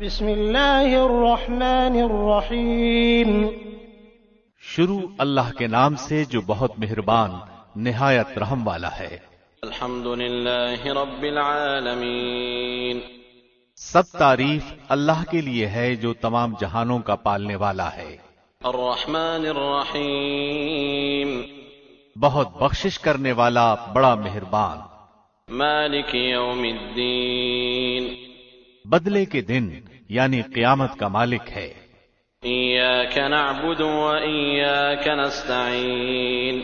بسم اللہ الرحمن الرحیم۔ شروع اللہ کے نام سے جو بہت مہربان نہایت رحم والا ہے۔ الحمد للہ رب العالمین۔ سب تعریف اللہ کے لیے ہے جو تمام جہانوں کا پالنے والا ہے۔ الرحمن الرحیم۔ بہت بخشش کرنے والا بڑا مہربان۔ مالک یوم الدین۔ بدلے کے دن یعنی قیامت کا مالک ہے۔ ایاک نعبد و ایاک نستعین۔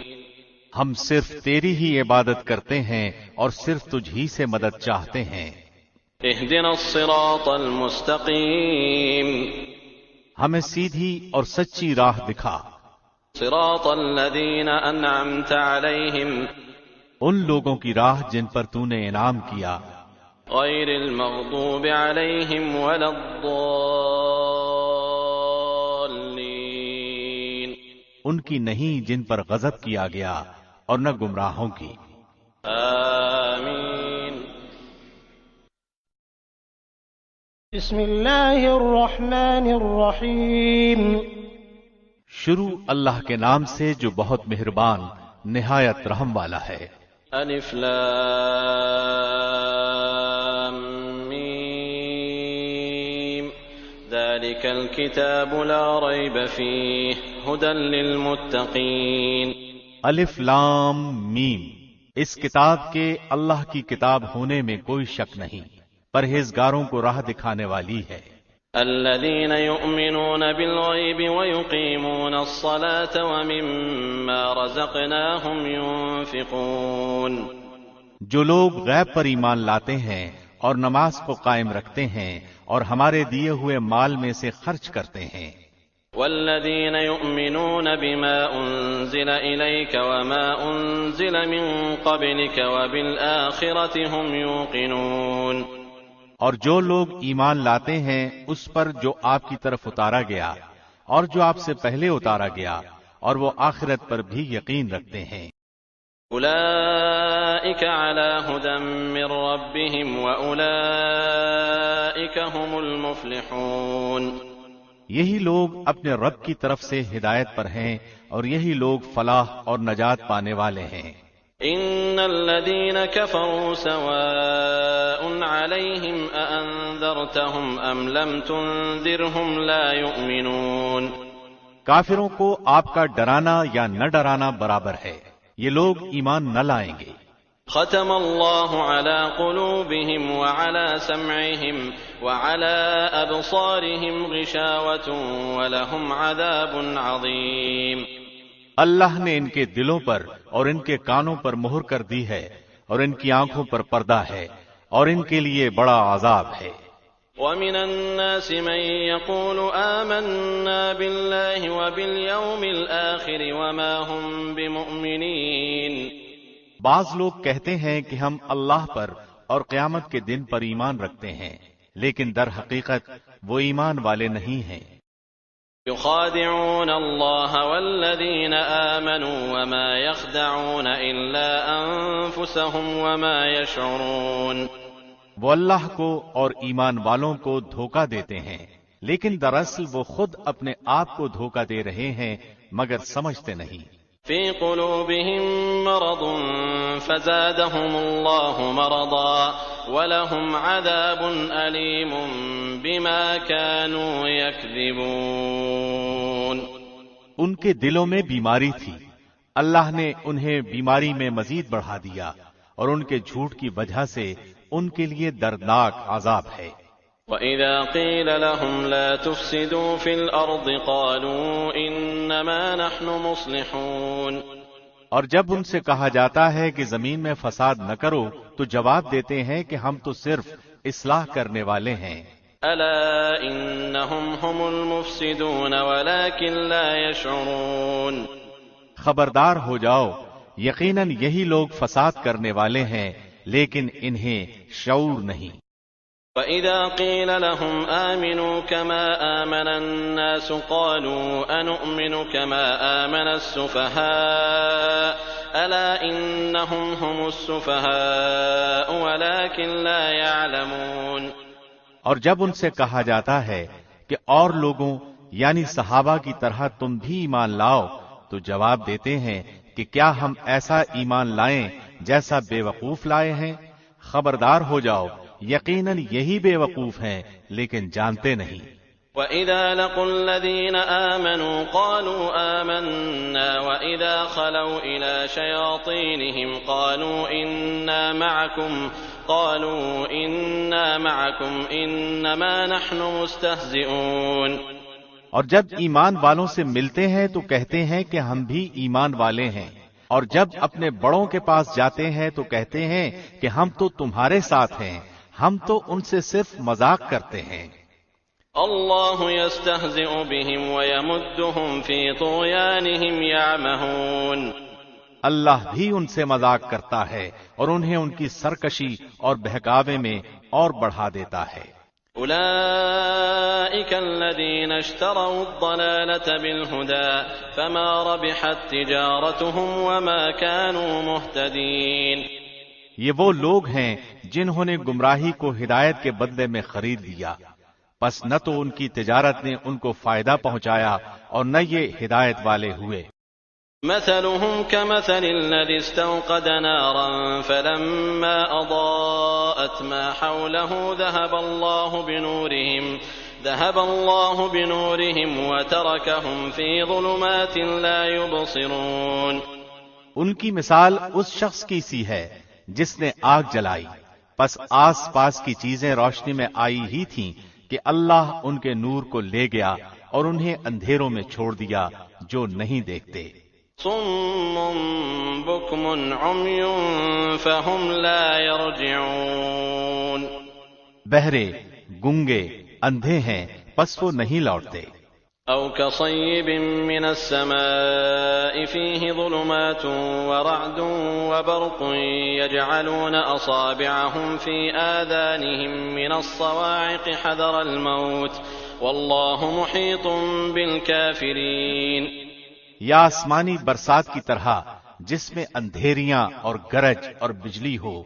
ہم صرف تیری ہی عبادت کرتے ہیں اور صرف تجھ ہی سے مدد چاہتے ہیں۔ اہدنا الصراط المستقیم۔ ہمیں سیدھی اور سچی راہ دکھا۔ صراط الذین انعمت علیہم۔ ان لوگوں کی راہ جن پر تو نے انعام کیا۔ غیر المغضوب علیہم ولا الضالین۔ ان کی نہیں جن پر غضب کیا گیا اور نہ گمراہوں کی۔ آمین۔ بسم اللہ الرحمن الرحیم۔ شروع اللہ کے نام سے جو بہت مہربان نہایت رحم والا ہے۔ الف لام میم۔ ذلك الكتاب لا ريب فيه هدى للمتقين۔ الف لام میم، اس کتاب کے اللہ کی کتاب ہونے میں کوئی شک نہیں، پرہیزگاروں کو راہ دکھانے والی ہے۔ الذين يؤمنون بالغيب ويقيمون الصلاة ومما رزقناهم ينفقون۔ جو لوگ غیب پر ایمان لاتے ہیں اور نماز کو قائم رکھتے ہیں اور ہمارے دیے ہوئے مال میں سے خرچ کرتے ہیں۔ والذين يؤمنون بما أنزل إليك وما أنزل من قبلك وبالآخرة هم يوقنون۔ اور جو لوگ ایمان لاتے ہیں اس پر جو آپ کی طرف اتارا گیا اور جو آپ سے پہلے اتارا گیا اور وہ آخرت پر بھی یقین رکھتے ہیں۔ أولئك على هدى من ربهم وأولئك هم المفلحون۔ یہی لوگ اپنے رب کی طرف سے ہدایت پر ہیں اور یہی لوگ فلاح اور نجات پانے والے ہیں۔ ان الذين كفروا سواء عليهم أأنذرتهم ام لم تنذرهم لا يؤمنون۔ کافروں کو آپ کا ڈرانا یا نہ ڈرانا برابر ہے، یہ لوگ ایمان نہ لائیں گے۔ ختم الله على قلوبهم وعلى سمعهم وعلى أبصارهم غشاوة ولهم عذاب عظيم۔ اللہ نے ان کے دلوں پر اور ان کے کانوں پر مہر کر دی ہے اور ان کی آنکھوں پر پردہ ہے اور ان کے لیے بڑا عذاب ہے۔ ومن الناس من يقول آمنا بالله وباليوم الآخر وما هم بمؤمنين۔ بعض لوگ کہتے ہیں کہ ہم اللہ پر اور قیامت کے دن پر ایمان رکھتے ہیں، لیکن در حقیقت وہ ایمان والے نہیں ہیں۔ يخادعون الله والذين آمنوا وما يخدعون إلا أنفسهم وما يشعرون۔ وہ اللہ کو اور ایمان والوں کو دھوکہ دیتے ہیں، لیکن دراصل وہ خود اپنے آپ کو دھوکہ دے رہے ہیں مگر سمجھتے نہیں۔ في قلوبهم مرض فزادهم الله مرضا ولهم عذاب أليم بما كانوا يكذبون۔ ان کے دلوں میں بیماری تھی، اللہ نے انہیں بیماری میں مزید بڑھا دیا اور ان کے جھوٹ کی وجہ سے ان کے لیے دردناک عذاب ہے۔ وَإِذَا قِيلَ لَهُمْ لَا تُفْسِدُوا فِي الْأَرْضِ قَالُوا إِنَّمَا نَحْنُ مُصْلِحُونَ۔ اور جب ان سے کہا جاتا ہے کہ زمین میں فساد نہ کرو تو جواب دیتے ہیں کہ ہم تو صرف اصلاح کرنے والے ہیں۔ أَلَا إِنَّهُمْ هُمُ الْمُفْسِدُونَ وَلَكِنْ لَا يَشْعُرُونَ۔ خبردار ہو جاؤ، یقیناً یہی لوگ فساد کرنے والے ہیں لیکن انہیں شعور نہیں۔ وَإِذَا قِيلَ لَهُمْ آمِنُوا كَمَا آمَنَ النَّاسُ قَالُوا أَنُؤْمِنُ كَمَا آمَنَ السُّفَهَاءُ أَلَا إِنَّهُمْ هُمُ السُّفَهَاءُ وَلَكِنْ لَا يَعْلَمُونَ۔ اور جب ان سے کہا جاتا ہے کہ اور لوگوں یعنی صحابہ کی طرح تم بھی ایمان لاؤ، تو جواب دیتے ہیں کہ کیا ہم ایسا ایمان لائیں جیسا بے وقوف لائے ہیں؟ خبردار ہو جاؤ، یقیناً یہی بے وقوف ہیں لیکن جانتے نہیں۔ وَإِذَا لَقُوا الَّذِينَ آمَنُوا قَالُوا آمَنَّا وَإِذَا خَلَوْا إِلَى شَيَاطِينِهِمْ قَالُوا إِنَّا مَعَكُمْ إِنَّمَا نَحْنُ مُسْتَهْزِئُونَ۔ اور جب ایمان والوں سے ملتے ہیں تو کہتے ہیں کہ ہم بھی ایمان والے ہیں، اور جب اپنے بڑوں کے پاس جاتے ہیں تو کہتے ہیں کہ ہم تو تمہارے ساتھ ہیں، ہم تو ان سے صرف مذاق کرتے ہیں۔ اللہ یستہزئ بہم ویمدہم فی طغیانہم یعمہون۔ اللہ بھی ان سے مذاق کرتا ہے اور انہیں ان کی سرکشی اور بہکاوے میں اور بڑھا دیتا ہے۔ اولئک الذین اشتروا الضلالة بالہدى فما ربحت تجارتهم وما كانوا مہتدین۔ یہ وہ لوگ ہیں جنہوں نے گمراہی کو ہدایت کے بدلے میں خرید لیا، پس نہ تو ان کی تجارت نے ان کو فائدہ پہنچایا اور نہ یہ ہدایت والے ہوئے۔ مثلهم كمثل الذي استوقد نارا فلما أضاءت ما حوله ذهب الله بنورهم وتركهم في ظلمات لا يبصرون۔ ان کی مثال اس شخص کی سی ہے جس نے آگ جلائی، پس آس پاس کی چیزیں روشنی میں آئی ہی تھیں کہ اللہ ان کے نور کو لے گیا اور انہیں اندھیروں میں چھوڑ دیا جو نہیں دیکھتے۔ صم بكم عمي فهم لا يرجعون۔ بہرے، گنگے، اندھے ہیں پس وہ نہیں لوٹتے۔ او كصيب من السماء فيه ظلمات ورعد وبرق يجعلون أصابعهم في آذانهم من الصواعق حذر الموت والله محيط بالكافرين۔ یا آسمانی برسات کی طرح جس میں اندھیریاں اور گرج اور بجلی ہو،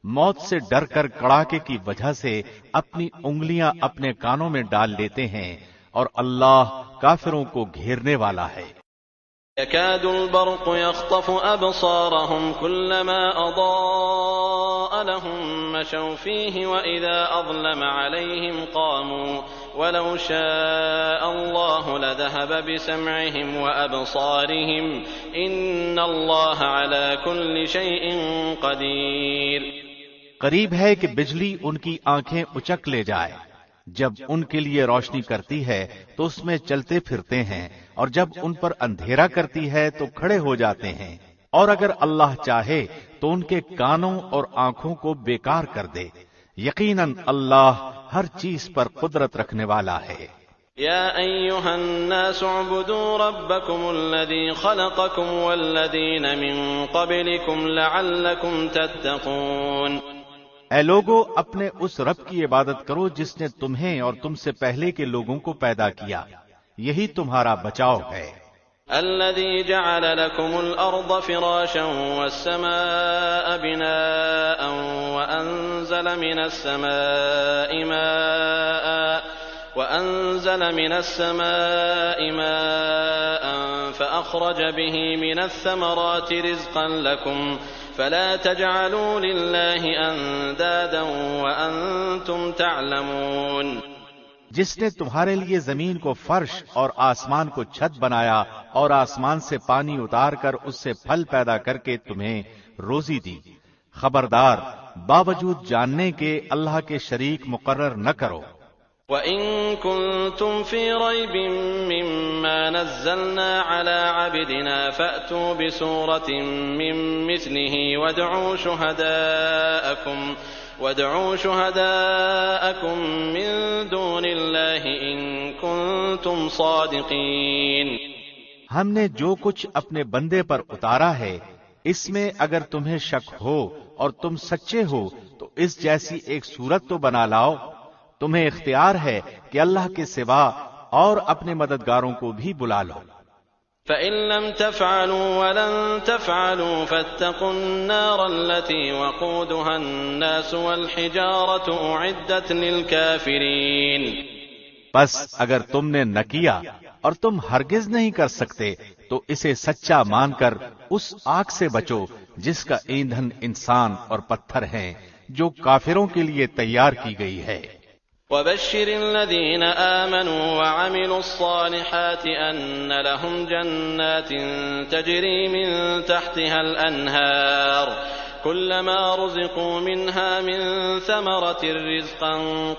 موت سے ڈر کر کڑاکے کی وجہ سے اپنی انگلیاں اپنے کانوں میں ڈال لیتے ہیں، اور اللہ کافروں کو گھیرنے والا ہے۔ يكاد البرق يخطف أبصارهم كلما أضاء لهم مشوا فيه وإذا أظلم عليهم قاموا ولو شاء الله لذهب بسمعهم وأبصارهم إن الله على كل شيء قدير۔ قریب ہے کہ بجلی ان کی آنکھیں اچک لے جائے، جب ان کے لیے روشنی کرتی ہے تو اس میں چلتے پھرتے ہیں، اور جب ان پر اندھیرا کرتی ہے تو کھڑے ہو جاتے ہیں، اور اگر اللہ چاہے تو ان کے کانوں اور آنکھوں کو بیکار کر دے۔ یقیناً اللہ ہر چیز پر قدرت رکھنے والا ہے۔ یا ایھا الناس اعبدوا ربکم الذی خلقکم والذین من قبلکم لعلکم تتقون۔ اے لوگو، اپنے اس رب کی عبادت کرو جس نے تمہیں اور تم سے پہلے کے لوگوں کو پیدا کیا، یہی تمہارا بچاؤ ہے۔ الذي جعل لكم الأرض فراشا والسماء بناء وأنزل من السماء ماء فأخرج به من الثمرات رزقا لكم فلا تجعلوا لله أندادا وأنتم تعلمون۔ جس نے تمہارے لیے زمین کو فرش اور آسمان کو چھت بنایا اور آسمان سے پانی اتار کر اس سے پھل پیدا کر کے تمہیں روزی دی، خبردار باوجود جاننے کے اللہ کے شریک مقرر نہ کرو۔ وَإِن كُنتُمْ فِي رَيْبٍ مِّمَّا نَزَّلْنَا عَلَىٰ عَبْدِنَا فَأْتُوا بِسُورَةٍ مِّن مِّثْلِهِ وَادْعُوا شُهَدَاءَكُم مِّن دُونِ اللَّهِ إِن كُنتُمْ صَادِقِينَ۔ ہم نے جو کچھ اپنے بندے پر اتارا ہے، اس میں اگر تمہیں شک ہو اور تم سچے ہو تو اس جیسی ایک صورت تو بنا لاؤ۔ تمہیں اختیار ہے کہ اللہ کے سوا اور اپنے مددگاروں کو بھی بلا لو۔ فإن لم تفعلوا ولن تفعلوا فاتقوا النار التي وقودها الناس والحجارة أعدت للكافرين. بس اگر تم نے نہ کیا اور تم ہرگز نہیں کر سکتے تو اسے سچا مان کر اس آگ سے بچو جس کا ایندھن انسان اور پتھر ہیں، جو کافروں کے لیے تیار کی گئی ہے. وبشر الذين آمنوا وعملوا الصالحات أن لهم جنات تجري من تحتها الأنهار كلما رزقوا منها من ثمرة رزقا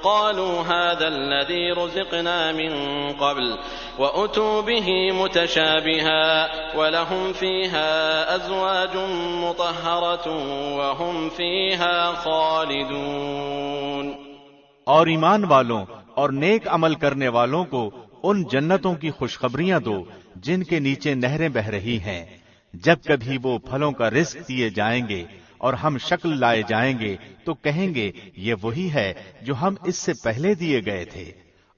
قالوا هذا الذي رزقنا من قبل وأتوا به متشابها ولهم فيها أزواج مطهرة وهم فيها خالدون. اور ایمان والوں اور نیک عمل کرنے والوں کو ان جنتوں کی خوشخبریاں دو جن کے نیچے نہریں بہ رہی ہیں. جب کبھی وہ پھلوں کا رزق دیے جائیں گے اور ہم شکل لائے جائیں گے تو کہیں گے یہ وہی ہے جو ہم اس سے پہلے دیے گئے تھے،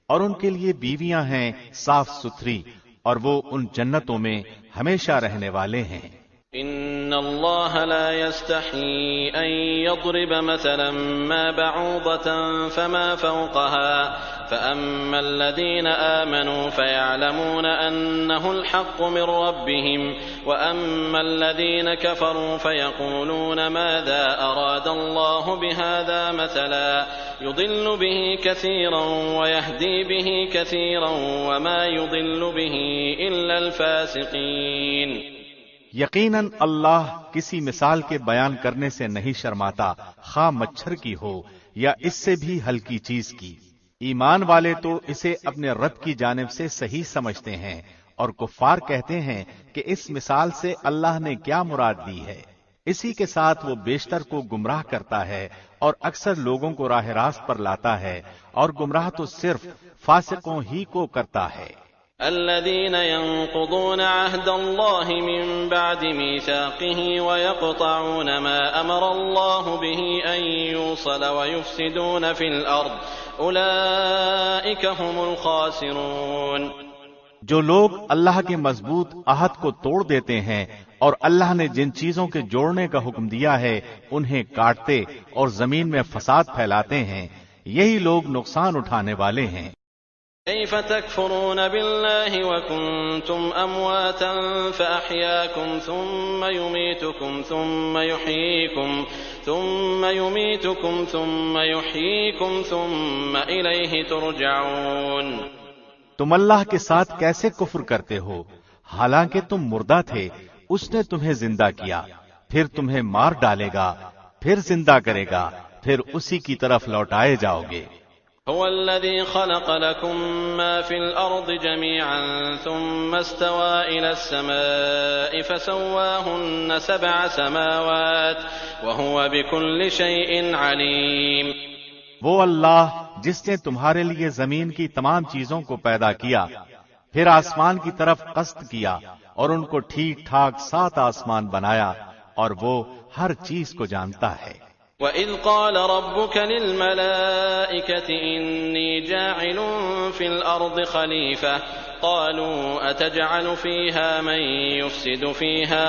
اور ان کے لیے بیویاں ہیں صاف ستھری، اور وہ ان جنتوں میں ہمیشہ رہنے والے ہیں. إن الله لا يستحيي أن يضرب مثلا ما بعوضة فما فوقها فأما الذين آمنوا فيعلمون أنه الحق من ربهم وأما الذين كفروا فيقولون ماذا أراد الله بهذا مثلا يضل به كثيرا ويهدي به كثيرا وما يضل به إلا الفاسقين. یقیناً اللہ کسی مثال کے بیان کرنے سے نہیں شرماتا، خواہ مچھر کی ہو یا اس سے بھی ہلکی چیز کی. ایمان والے تو اسے اپنے رب کی جانب سے صحیح سمجھتے ہیں، اور کفار کہتے ہیں کہ اس مثال سے اللہ نے کیا مراد دی ہے. اسی کے ساتھ وہ بیشتر کو گمراہ کرتا ہے اور اکثر لوگوں کو راہ راست پر لاتا ہے، اور گمراہ تو صرف فاسقوں ہی کو کرتا ہے. الذين ينقضون عهد الله من بعد ميثاقه ويقطعون ما أمر الله به أن يوصل ويفسدون في الأرض أولئك هم الخاسرون. جو لوگ اللہ کے مضبوط عہد کو توڑ دیتے ہیں اور اللہ نے جن چیزوں کے جوڑنے کا حکم دیا ہے انہیں کاٹتے اور زمین میں فساد پھیلاتے ہیں، یہی لوگ نقصان اٹھانے والے ہیں. كيف تكفرون بالله وكنتم أمواتا فأحياكم ثم يميتكم ثم يحييكم ثم إليه ترجعون. تم اللہ کے ساتھ کیسے کفر کرتے ہو حالانکہ تم مردہ تھے، اس نے تمہیں زندہ کیا، پھر تمہیں مار ڈالے گا، پھر زندہ کرے گا، پھر اسی کی طرف لوٹائے جاؤ گے. هو الذي خلق لكم ما في الأرض جميعا ثم استوى إلى السماء فسواهن 7 سماوات وهو بكل شيء عليم. وہ اللہ جس نے تمہارے لیے زمین کی تمام چیزوں کو پیدا کیا، پھر آسمان کی طرف قصد کیا اور ان کو ٹھیک ٹھاک 7 آسمان بنایا، اور وہ ہر چیز کو جانتا ہے. وَإِذْ قَالَ رَبُّكَ لِلْمَلَائِكَةِ إِنِّي جَاعِلٌ فِي الْأَرْضِ خَلِيفَةً قَالُوا أَتَجْعَلُ فِيهَا مَن يُفْسِدُ فِيهَا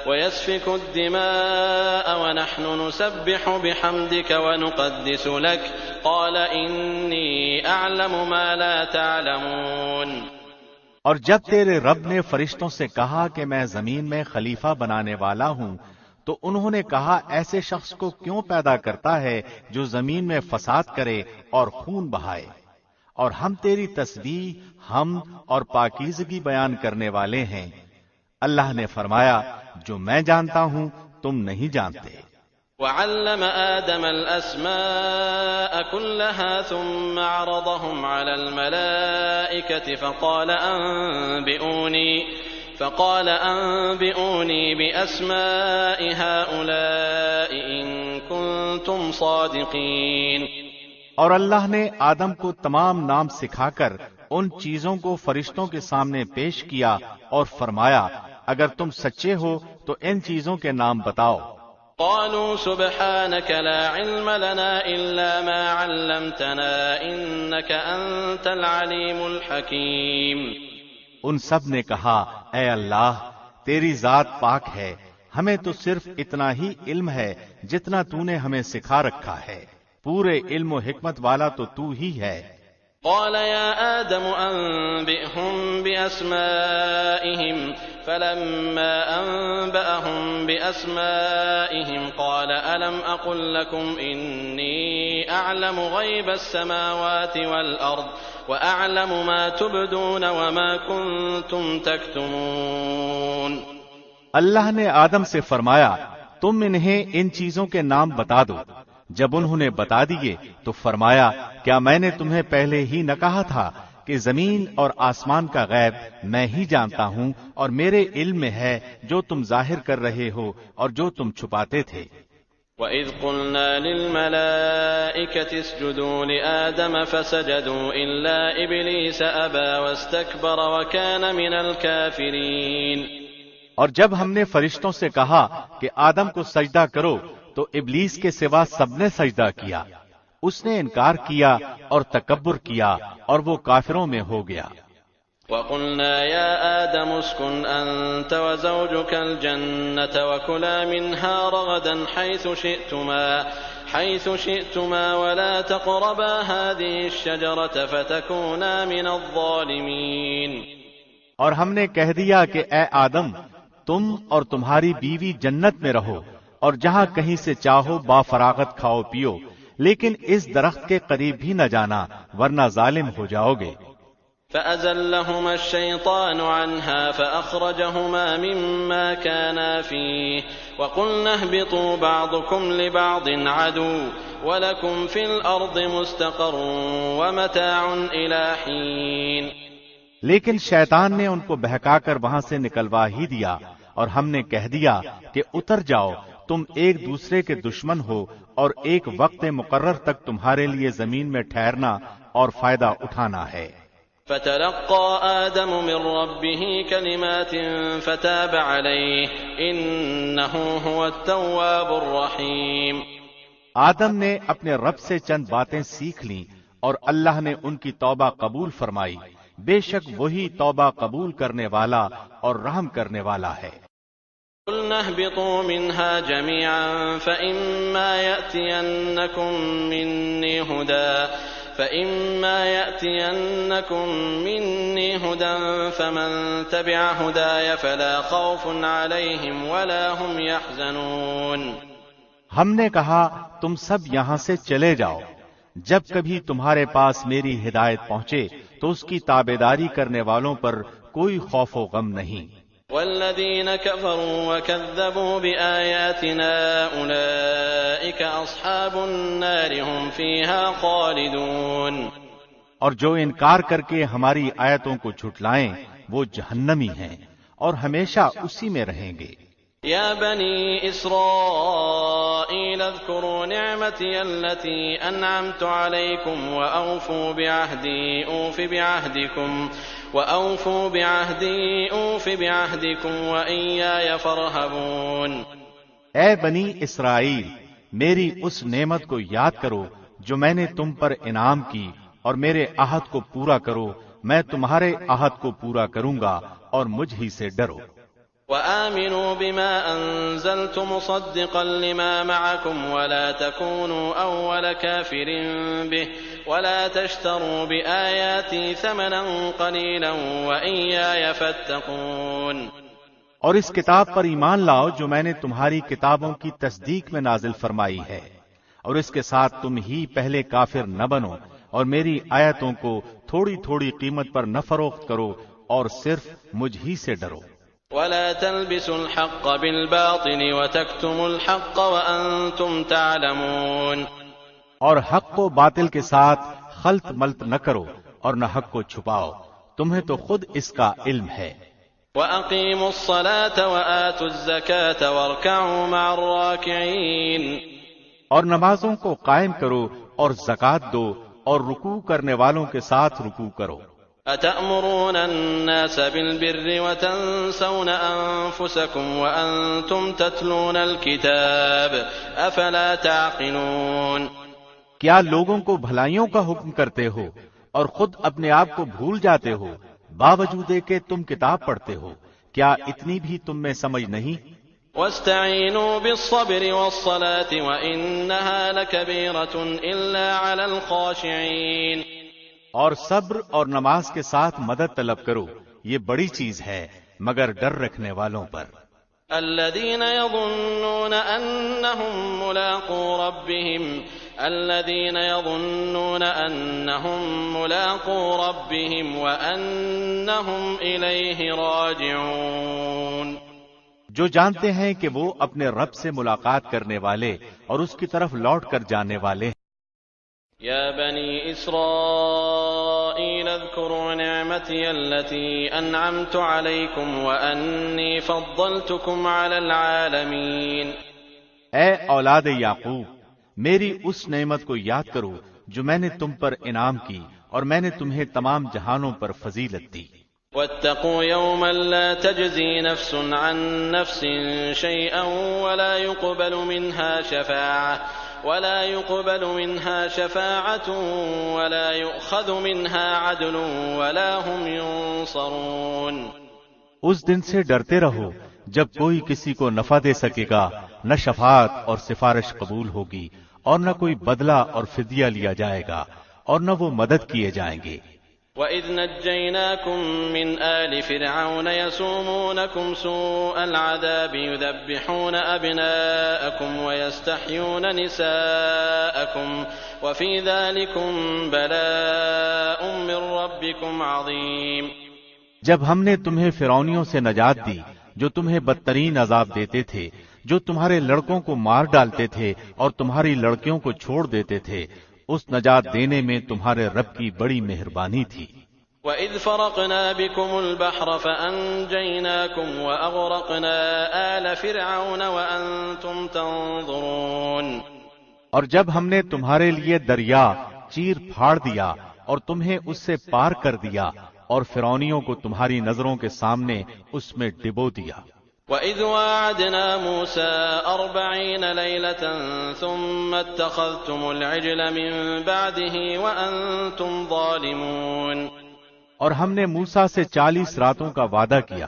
وَيَسْفِكُ الدِّمَاءَ وَنَحْنُ نُسَبِّحُ بِحَمْدِكَ وَنُقَدِّسُ لَكَ قَالَ إِنِّي أَعْلَمُ مَا لَا تَعْلَمُونَ. اور جب تیرے رب نے فرشتوں سے کہا کہ میں زمین میں خلیفہ بنانے والا ہوں، تو انہوں نے کہا ایسے شخص کو کیوں پیدا کرتا ہے جو زمین میں فساد کرے اور خون بہائے، اور ہم تیری تسبیح، حمد اور پاکیزگی بیان کرنے والے ہیں. اللہ نے فرمایا جو میں جانتا ہوں تم نہیں جانتے. وعلم آدم الأسماء كلها ثم عرضهم على الملائكة فقال أنبئوني بأسماء هؤلاء إن كنتم صادقين. اور اللہ نے آدم کو تمام نام سکھا کر ان چیزوں کو فرشتوں کے سامنے پیش کیا اور فرمایا اگر تم سچے ہو تو ان چیزوں کے نام بتاؤ. قالوا سبحانك لا علم لنا إلا ما علمتنا إنك أنت العليم الحكيم. ان سب نے کہا اے اللہ تیری ذات پاک ہے، ہمیں تو صرف اتنا ہی علم ہے جتنا تو نے ہمیں سکھا رکھا ہے، پورے علم و حکمت والا تو ہی ہے۔ قال يا آدم أنبئهم بأسمائهم فلما أنبأهم بأسمائهم قال ألم أقل لكم إني أعلم غيب السماوات والأرض وأعلم ما تبدون وما كنتم تكتمون۔ اللہ نے آدم سے فرمایا تم انہیں ان چیزوں کے نام بتا دو۔ جب انہوں نے بتا دیے تو فرمایا کیا میں نے تمہیں پہلے ہی نہ کہا تھا کہ زمین اور آسمان کا غیب میں ہی جانتا ہوں اور میرے علم میں ہے جو تم ظاہر کر رہے ہو اور جو تم چھپاتے تھے۔ وَإِذْ قُلْنَا لِلْمَلَائِكَةِ اسْجُدُوا لِآدَمَ فَسَجَدُوا إِلَّا إِبْلِيسَ أَبَى وَاسْتَكْبَرَ وَكَانَ مِنَ الْكَافِرِينَ۔ اور جب ہم نے فرشتوں سے کہا کہ آدم کو سجدہ کرو تو ابلیس کے سوا سب نے سجدہ کیا، اس نے انکار کیا اور تکبر کیا اور وہ کافروں میں ہو گیا۔ وَقُلْنَا يَا آدَمُ اسْكُنْ أَنْتَ وَزَوْجُكَ الْجَنَّةَ وَكُلَا مِنْهَا رَغَدًا حَيْثُ شِئْتُمَا وَلَا تَقْرَبَا هَذِهِ الشَّجَرَةَ فَتَكُونَا مِنَ الظَّالِمِينَ۔ اور ہم نے کہہ دیا کہ اے آدم تم اور تمہاری بیوی جنت میں رہو اور جہاں کہیں سے چاہو با فراغت کھاؤ پیو، لیکن اس درخت کے قریب بھی نہ جانا ورنہ ظالم ہو جاؤ گے۔ فَأَزَلَّهُمَا الشَّيْطَانُ عَنْهَا فَأَخْرَجَهُمَا مِمَّا كَانَا فِيهِ وَقُلْنَا اهْبِطُوا بَعْضُكُمْ لِبَعْضٍ عَدُوٌّ وَلَكُمْ فِي الْأَرْضِ مُسْتَقَرٌّ وَمَتَاعٌ إِلَىٰ حِينٍ۔ لیکن شیطان نے ان کو بہکا کر وہاں سے نکلوا ہی دیا اور ہم نے کہہ دیا کہ اتر جاؤ، تم ایک دوسرے کے دشمن ہو اور ایک وقت مقرر تک تمہارے لیے زمین میں ٹھہرنا اور فائدہ اٹھانا ہے۔ فَتَلَقَّىٰ آدَمُ مِن رَّبِّهِ كَلِمَاتٍ فَتَابَ عَلَيْهِ إِنَّهُ هُوَ التَّوَّابُ الرَّحِيمُ۔ آدم نے اپنے رب سے چند باتیں سیکھ لیں اور اللہ نے ان کی توبہ قبول فرمائی، بے شک وہی توبہ قبول کرنے والا اور رحم کرنے والا ہے۔ قُلْنَا اهْبِطُوا مِنْهَا جَمِيعًا فَإِمَّا يَأْتِيَنَّكُم مِّنِّي هُدًى فَمَن تَبِعَ هُدَايَ فَلَا خَوْفٌ عَلَيْهِمْ وَلَا هُمْ يَحْزَنُونَ۔ ہم نے کہا تم سب یہاں سے چلے جاؤ، جب کبھی تمہارے پاس میری ہدایت پہنچے تو اس کی تابعداری کرنے والوں پر کوئی خوف و غم نہیں۔ وَالَّذِينَ كَفَرُوا وَكَذَّبُوا بِآيَاتِنَا أُولَئِكَ أَصْحَابُ النَّارِ هُمْ فِيهَا خَالِدُونَ۔ اور جو انکار کر کے ہماری آیتوں کو جھٹلائیں وہ جہنمی ہیں اور ہمیشہ اسی میں رہیں گے۔ يا بني إسرائيل اذكروا نعمتي التي أنعمت عليكم وأوفوا بعهدي أوف بعهدكم وإياي فارهبون۔ اے بنی اسرائیل میری اس نعمت کو یاد کرو جو میں نے تم پر انعام کی اور میرے عہد کو پورا کرو، میں تمہارے عہد کو پورا کروں گا اور مجھ ہی سے ڈرو۔ وآمنوا بما أنزلت مصدقا لما معكم ولا تكونوا أول كافر به ولا تشتروا بآياتي ثمنا قليلا وإياي فاتقون۔ اور اس کتاب پر ایمان لاؤ جو میں نے تمہاری کتابوں کی تصدیق میں نازل فرمائی ہے، اور اس کے ساتھ تم ہی پہلے کافر نہ بنو اور میری آیتوں کو تھوڑی تھوڑی قیمت پر نہ فروخت کرو اور صرف مجھ ہی سے ڈرو۔ ولا تلبسوا الحق بالباطل وتكتموا الحق وأنتم تعلمون۔ اور حق کو باطل کے ساتھ خلط ملط نہ کرو اور نہ حق کو چھپاؤ، تمہیں تو خود اس کا علم ہے۔ وأقيموا الصلاة وآتوا الزكاة واركعوا مع الراكعين۔ اور نمازوں کو قائم کرو اور زکوٰۃ دو اور رکوع کرنے والوں کے ساتھ رکوع کرو۔ أتأمرون الناس بالبر وتنسون أنفسكم وأنتم تتلون الكتاب أفلا تعقلون۔ کیا لوگوں کو بھلائیوں کا حکم کرتے ہو اور خود اپنے آپ کو بھول جاتے ہو؟ باوجود کہ تم کتاب پڑھتے ہو، کیا اتنی بھی تم میں سمجھ نہیں؟ واستعینوا بالصبر والصلاة وإنها لكبيرة إلا على الخاشعين۔ اور صبر اور نماز کے ساتھ مدد طلب کرو، یہ بڑی چیز ہے مگر ڈر رکھنے والوں پر۔ الذين يظنون أنهم ملاقو ربهم وأنهم إليه راجعون۔ جو جانتے ہیں کہ وہ اپنے رب سے ملاقات کرنے والے اور اس کی طرف لوٹ کر جانے والے ہیں۔ يا بني إسرائيل اذكروا نعمتي التي أنعمت عليكم وأني فضلتكم على العالمين۔ اے اولاد یعقوب، میری اس نعمت کو یاد کرو جو میں نے تم پر انعام کی اور میں نے تمہیں تمام جہانوں پر فضیلت دی۔ واتقوا يوما لا تجزي نفس عن نفس شيئا ولا يقبل منها شفاعة ولا يؤخذ منها عدل ولا هم ينصرون۔ اس دن سے ڈرتے رہو جب کوئی کسی کو نفع دے سکے گا، نہ شفاعت اور سفارش قبول ہوگی اور نہ کوئی بدلہ اور فدیہ لیا جائے گا اور نہ وہ مدد کیے جائیں گے۔ وَإِذْ نَجَّيْنَاكُمْ مِنْ آلِ فِرْعَوْنَ يَسُومُونَكُمْ سُوءَ الْعَذَابِ يُذَبِّحُونَ أَبْنَاءَكُمْ وَيَسْتَحْيُونَ نِسَاءَكُمْ وَفِي ذَلِكُمْ بَلَاءٌ مِّن رَّبِّكُمْ عَظِيمٌ۔ جب ہم نے تمہیں فرعونیوں سے نجات دی جو تمہیں بدترین عذاب دیتے تھے، جو تمہارے لڑکوں کو مار ڈالتے تھے اور تمہاری لڑکیوں کو چھوڑ دیتے تھے، اس نجات دینے میں تمہارے رب کی بڑی مہربانی تھی۔ وَإِذْ فَرَقْنَا بِكُمُ الْبَحْرَ فَأَنْجَيْنَاكُمْ وَأَغْرَقْنَا آلَ فِرْعَوْنَ وَأَنْتُمْ تَنظُرُونَ۔ اور جب ہم نے تمہارے لیے دریا چیر پھاڑ دیا اور تمہیں اس سے پار کر دیا اور فرعونیوں کو تمہاری نظروں کے سامنے اس میں ڈبو دیا۔ وَإِذْ وَاعَدْنَا مُوسَىٰ 40 لَيْلَةً ثُمَّ اتَّخَذْتُمُ الْعِجْلَ مِن بَعْدِهِ وَأَنْتُمْ ظَالِمُونَ۔ اور ہم نے موسیٰ سے 40 راتوں کا وعدہ کیا،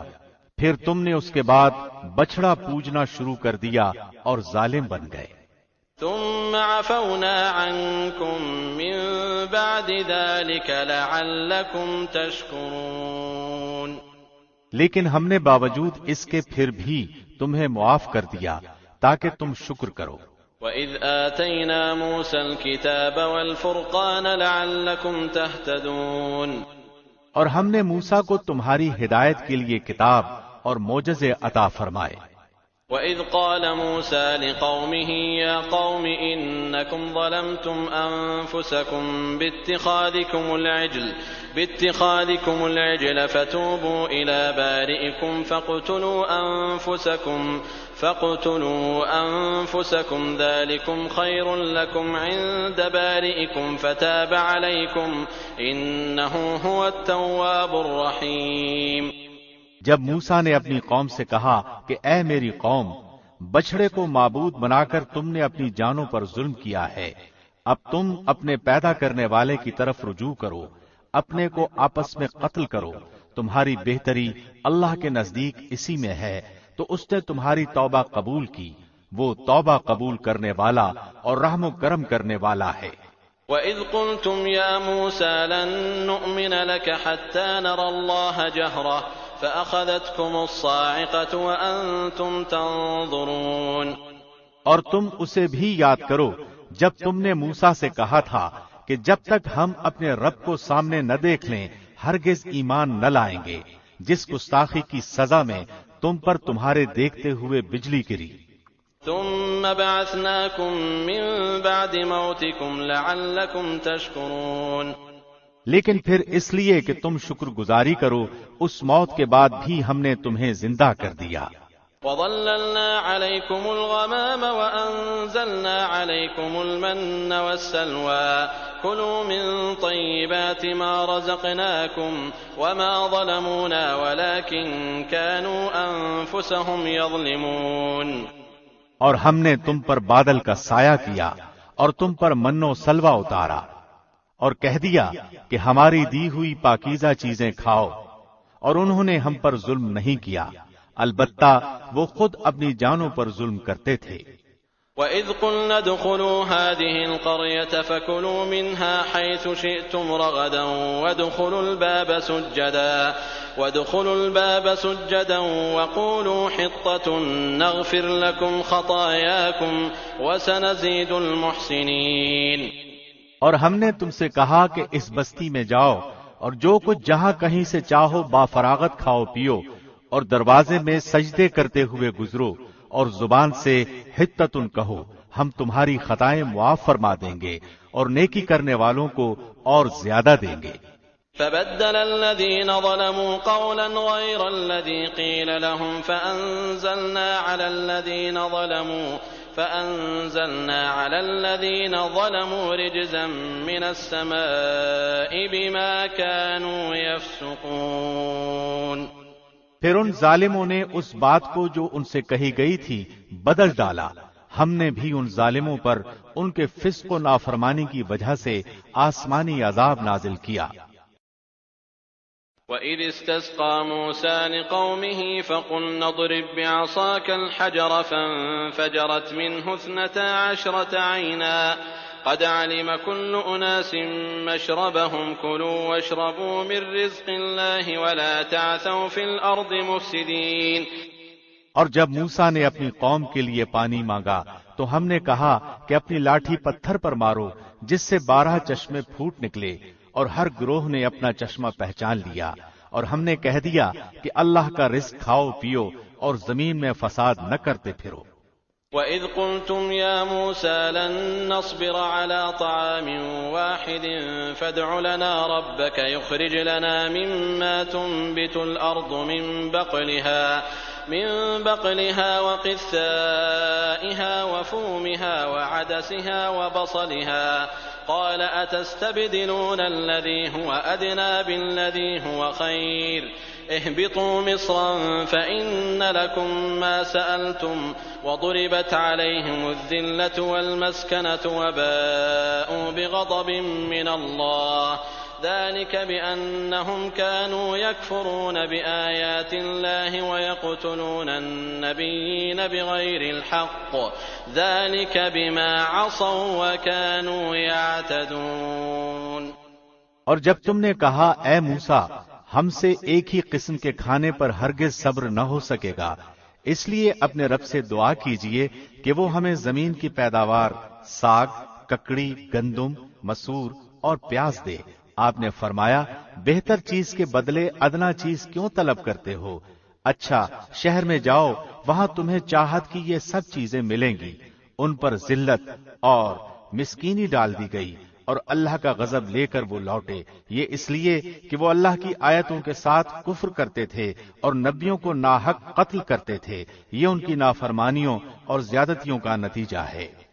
پھر تم نے اس کے بعد بچڑا پوجنا شروع کر دیا اور ظالم بن گئے۔ ثم عفونا عنكم من بعد ذلك لعلكم تشكرون۔ لیکن ہم نے باوجود اس کے پھر بھی تمہیں معاف کر دیا تاکہ تم شکر کرو۔ وَإِذْ آتَيْنَا مُوسَى الْكِتَابَ وَالْفُرْقَانَ لَعَلَّكُمْ تَهْتَدُونَ۔ اور ہم نے موسیٰ کو تمہاری ہدایت کے لیے کتاب اور معجزے عطا فرمائے۔ وَإِذْ قَالَ مُوسَىٰ لِقَوْمِهِ يَا قَوْمِ إِنَّكُمْ ظَلَمْتُمْ أَنفُسَكُمْ بِاتِّخَاذِكُمُ الْعِجْلَ فَتُوبُوا إِلَىٰ بَارِئِكُمْ فَاقْتُلُوا أَنفُسَكُمْ ذَٰلِكُمْ خَيْرٌ لَّكُمْ عِندَ بَارِئِكُمْ فَتَابَ عَلَيْكُمْ إِنَّهُ هُوَ التَّوَّابُ الرَّحِيمُ۔ جب موسیٰ نے اپنی قوم سے کہا کہ اے میری قوم، بچڑے کو معبود بنا کر تم نے اپنی جانوں پر ظلم کیا ہے، اب تم اپنے پیدا کرنے والے کی طرف رجوع کرو، اپنے کو آپس میں قتل کرو، تمہاری بہتری اللہ کے نزدیک اسی میں ہے، تو اس نے تمہاری توبہ قبول کی، وہ توبہ قبول کرنے والا اور رحم و کرم کرنے والا ہے۔ وَإِذْ قُلْتُمْ يَا مُوسَىٰ لَن نُّؤْمِنَ لَكَ حَتَّىٰ نَرَى اللَّهَ جَهْرَةً فَأَخَذَتْكُمُ الصَّاعِقَةُ وَأَنْتُمْ تَنظُرُونَ۔ اور تم اسے بھی یاد کرو جب تم نے موسیٰ سے کہا تھا کہ جب تک ہم اپنے رب کو سامنے نہ دیکھ لیں ہرگز ایمان نہ لائیں گے، جس گستاخی کی سزا میں تم پر تمہارے دیکھتے ہوئے بجلی گری۔ ثم بعثناكم من بعد موتكم لعلكم تشكرون۔ لیکن پھر اس لیے کہ تم شکر گزاری کرو، اس موت کے بعد بھی ہم نے تمہیں زندہ کر دیا۔ وَظَلَّلْنَا عَلَيْكُمُ الْغَمَامَ وَأَنزَلْنَا عَلَيْكُمُ الْمَنَّ وَالسَّلْوَىٰ كُلُوا مِن طَيِّبَاتِ مَا رَزَقْنَاكُمْ وَمَا ظَلَمُونَا وَلَٰكِن كَانُوا أَنفُسَهُمْ يَظْلِمُونَ۔ اور ہم نے تم پر بادل کا سایہ کیا اور تم پر من و سلوہ اتارا اور کہہ دیا کہ ہماری دی ہوئی پاکیزہ چیزیں کھاؤ، اور انہوں نے ہم پر ظلم نہیں کیا، البتہ وہ خود اپنی جانوں پر ظلم کرتے تھے۔ وَإِذْ قُلْنَا ادْخُلُوا هَٰذِهِ الْقَرْيَةَ فَكُلُوا مِنْهَا حَيْثُ شِئْتُمْ رَغَدًا وَادْخُلُوا الْبَابَ سُجَّدًا وَقُولُوا حِطَّةٌ نَغْفِرْ لَكُمْ خَطَايَاكُمْ وَسَنَزِيدُ الْمُحْسِنِينَ۔ اور ہم نے تم سے کہا کہ اس بستی میں جاؤ اور جو کچھ جہاں کہیں سے چاہو بافراغت کھاؤ پیو، اور دروازے میں سجدے کرتے ہوئے گزرو، اور زبان سے حطتن کہو، ہم تمہاری خطائیں معاف فرما دیں گے اور نیکی کرنے والوں کو اور زیادہ دیں گے۔ فبدل الذين ظلموا قولا غير الذي قيل لهم فأنزلنا على الذين ظلموا رجزا من السماء بما كانوا يفسقون۔ پھر ان ظالموں نے اس بات کو جو ان سے کہی گئی تھی بدل ڈالا، ہم نے بھی ان ظالموں پر ان کے فسق و نافرمانی کی وجہ سے آسمانی عذاب نازل کیا۔ وَإِذِ اسْتَسْقَىٰ مُوسَىٰ لِقَوْمِهِ فَقُلْنَا اضْرِب بِّعَصَاكَ الْحَجَرَ فَانفَجَرَتْ مِنْهُ 12 عَيْنًا قَدْ عَلِمَ كُلُّ أُنَاسٍ مَّشْرَبَهُمْ كُلُوا وَاشْرَبُوا مِن رِّزْقِ اللَّهِ وَلَا تَعْثَوْا فِي الْأَرْضِ مُفْسِدِينَ۔ اور جب موسیٰ نے اپنی قوم کے لیے پانی مانگا تو ہم نے کہا کہ اپنی لاٹھی پتھر پر مارو جس سے 12 چشمے پھوٹ نکلے، اور ہر گروہ نے اپنا چشمہ پہچان لیا، اور ہم نے کہہ دیا کہ اللہ کا رزق کھاؤ پیو اور زمین میں فساد نہ کرتے پھرو۔ وَإِذْ قُلْتُمْ يَا مُوسَىٰ لَن نَّصْبِرَ عَلَىٰ طَعَامٍ وَاحِدٍ فَادْعُ لَنَا رَبَّكَ يُخْرِجْ لَنَا مِمَّا تُنبِتُ الْأَرْضُ مِن بَقْلِهَا وَقِثَّائِهَا وَفُومِهَا وَعَدَسِهَا وَبَصَلِهَا قَالَ أَتَسْتَبْدِلُونَ الَّذِي هُوَ أَدْنَىٰ بِالَّذِي هُوَ خَيْرٌ اهْبِطُوا مِصْرًا فَإِنَّ لَكُم مَّا سَأَلْتُمْ وَضُرِبَتْ عَلَيْهِمُ الذِّلَّةُ وَالْمَسْكَنَةُ وَبَاءُوا بِغَضَبٍ مِّنَ اللَّهِ ذلك بأنهم كانوا يكفرون بآيات الله ويقتلون النبيين بغير الحق ذلك بما عصوا وكانوا يعتدون۔ اور جب تم نے کہا اے موسیٰ ہم سے ایک ہی قسم کے کھانے پر ہرگز صبر نہ ہو سکے گا، اس لیے اپنے رب سے دعا کیجئے کہ وہ ہمیں زمین کی پیداوار ساگ، ککڑی، گندم، مسور اور پیاز دے۔ آپ نے فرمایا بہتر چیز کے بدلے ادنا چیز کیوں طلب کرتے ہو؟ اچھا شہر میں جاؤ، وہاں تمہیں چاہت کی یہ سب چیزیں ملیں گی۔ ان پر ذلت اور مسکینی ڈال دی گئی اور اللہ کا غضب لے کر وہ لوٹے، یہ اس لیے کہ وہ اللہ کی آیتوں کے ساتھ کفر کرتے تھے اور نبیوں کو ناحق قتل کرتے تھے۔ یہ ان کی نافرمانیوں اور زیادتیوں کا نتیجہ ہے۔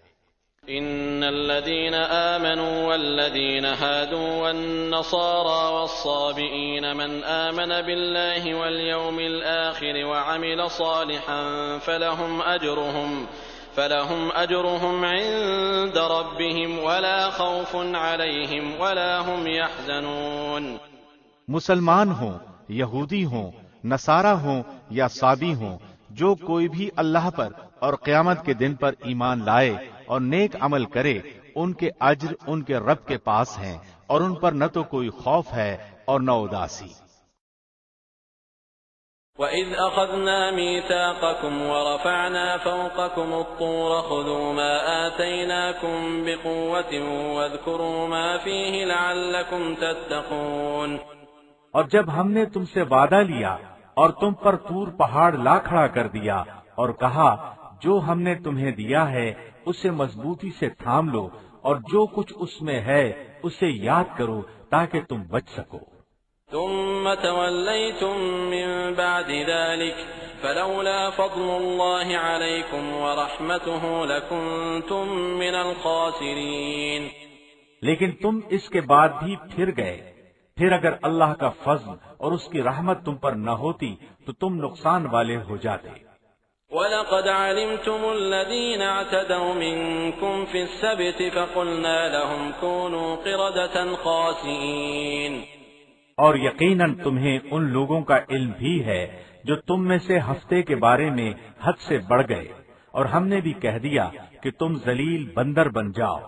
إن الذين آمنوا والذين هادوا والنصارى والصابئين من آمن بالله واليوم الآخر وعمل صالحا فلهم أجرهم عند ربهم ولا خوف عليهم ولا هم يحزنون۔ مسلمان ہوں، یہودی ہوں، نصارہ ہوں یا صابی ہوں، جو کوئی بھی اللہ پر اور قیامت کے دن پر ایمان لائے اور نیک عمل کرے، ان کے اجر ان کے رب کے پاس ہیں اور ان پر نہ تو کوئی خوف ہے اور نہ اداسی۔ وَإِذْ أَخَذْنَا مِيثَاقَكُمْ وَرَفَعْنَا فَوْقَكُمُ الطُّورَ خُذُوا مَا آتَيْنَاكُمْ بِقُوَّةٍ وَاذْكُرُوا مَا فِيهِ لَعَلَّكُمْ تَتَّقُونَ۔ اور جب ہم نے تم سے وعدہ لیا اور تم پر طور پہاڑ لا کھڑا کر دیا اور کہا جو ہم نے تمہیں دیا ہے اسے مضبوطی سے تھام لو اور جو کچھ اس میں ہے اسے یاد کرو تاکہ تم بچ سکو۔ ثم توليتم من بعد ذلك فلولا فضل الله عليكم ورحمته لكنتم من الخاسرين۔ لیکن تم اس کے بعد بھی پھر گئے، پھر اگر اللہ کا فضل اور اس کی رحمت تم پر نہ ہوتی تو تم نقصان والے ہو جاتے۔ وَلَقَدْ عَلِمْتُمُ الَّذِينَ اعْتَدَوْا مِنكُمْ فِي السَّبْتِ فَقُلْنَا لَهُمْ كُونُوا قِرَدَةً خَاسِئِينَ۔ اور یقیناً تمہیں ان لوگوں کا علم بھی ہے جو تم میں سے ہفتے کے بارے میں حد سے بڑھ گئے، اور ہم نے بھی کہہ دیا کہ تم ذلیل بندر بن جاؤ۔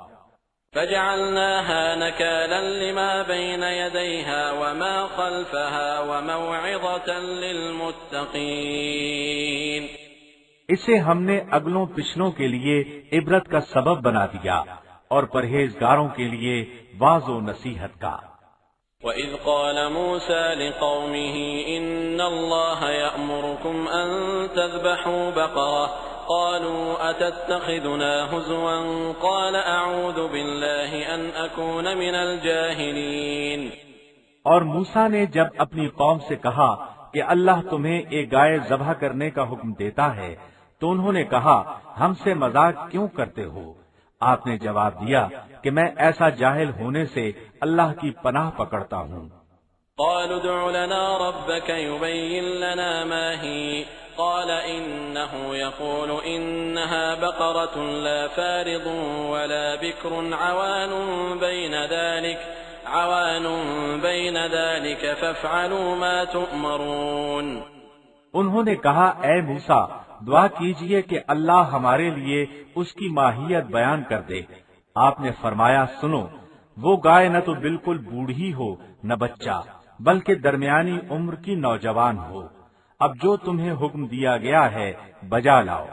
فجعلناها نكالا لما بين يديها وما خلفها وموعظة للمتقين۔ اسے ہم نے اگلوں پچھلوں کے لیے عبرت کا سبب بنا دیا اور پرہیزگاروں کے لیے واعظ و نصیحت کا۔ وَإِذْ قَالَ مُوسَى لِقَوْمِهِ إِنَّ اللَّهَ يَأْمُرُكُمْ أَن تَذْبَحُوا بَقَرَةً قَالُوا أَتَتَّخِذُنَا هُزُوًا قَالَ أَعُوذُ بِاللَّهِ أَنْ أَكُونَ مِنَ الْجَاهِلِينَ۔ اور موسیٰ نے جب اپنی قوم سے کہا کہ اللہ تمہیں ایک گائے ذبح کرنے کا حکم دیتا ہے تو انہوں نے کہا ہم سے مذاق کیوں کرتے ہو؟ آپ نے جواب دیا کہ میں ایسا جاہل ہونے سے اللہ کی پناہ پکڑتا ہوں۔ قالوا ادع لنا ربك يبين لنا ما هي قال إنه يقول إنها بقرة لا فارض ولا بكر عوان بين ذلك فافعلوا ما تؤمرون۔ انہوں نے کہا اے موسیٰ دعا کیجئے کہ اللہ ہمارے لیے اس کی ماہیت بیان کر دے۔ آپ نے فرمایا سنو، وہ گائے نہ تو بالکل بوڑھی ہو نہ بچہ، بلکہ درمیانی عمر کی نوجوان ہو۔ اب جو تمہیں حکم دیا گیا ہے بجا لاؤ۔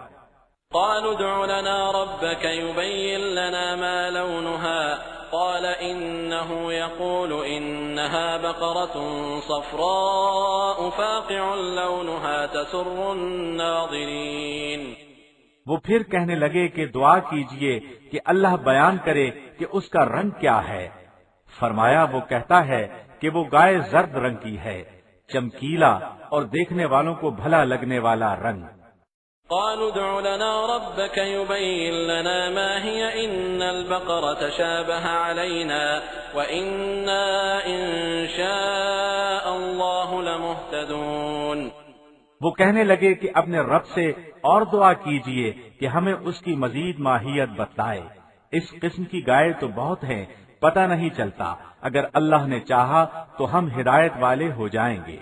قالوا ادع لنا ربك يبين لنا ما لونها قال إنه يقول إنها بقرة صفراء فاقع لونها تسر الناظرين۔ وہ پھر کہنے لگے کہ دعا کیجئے کہ اللہ بیان کرے کہ اس کا رنگ کیا ہے۔ فرمایا وہ کہتا ہے کہ وہ گائے زرد رنگ کی ہے، چمکیلا اور دیکھنے والوں کو بھلا لگنے والا رنگ۔ قالوا ادع لنا ربك يبين لنا ما هي إن البقرة شابه علينا وإنا إن شاء الله لمهتدون۔ وہ کہنے لگے کہ اپنے رب سے اور دعا کیجئے کہ ہمیں اس کی مزید ماہیت بتلائے۔ اس قسم کی گائے تو بہت ہیں، پتہ نہیں چلتا، اگر اللہ نے چاہا تو ہم ہدایت والے ہو جائیں گے۔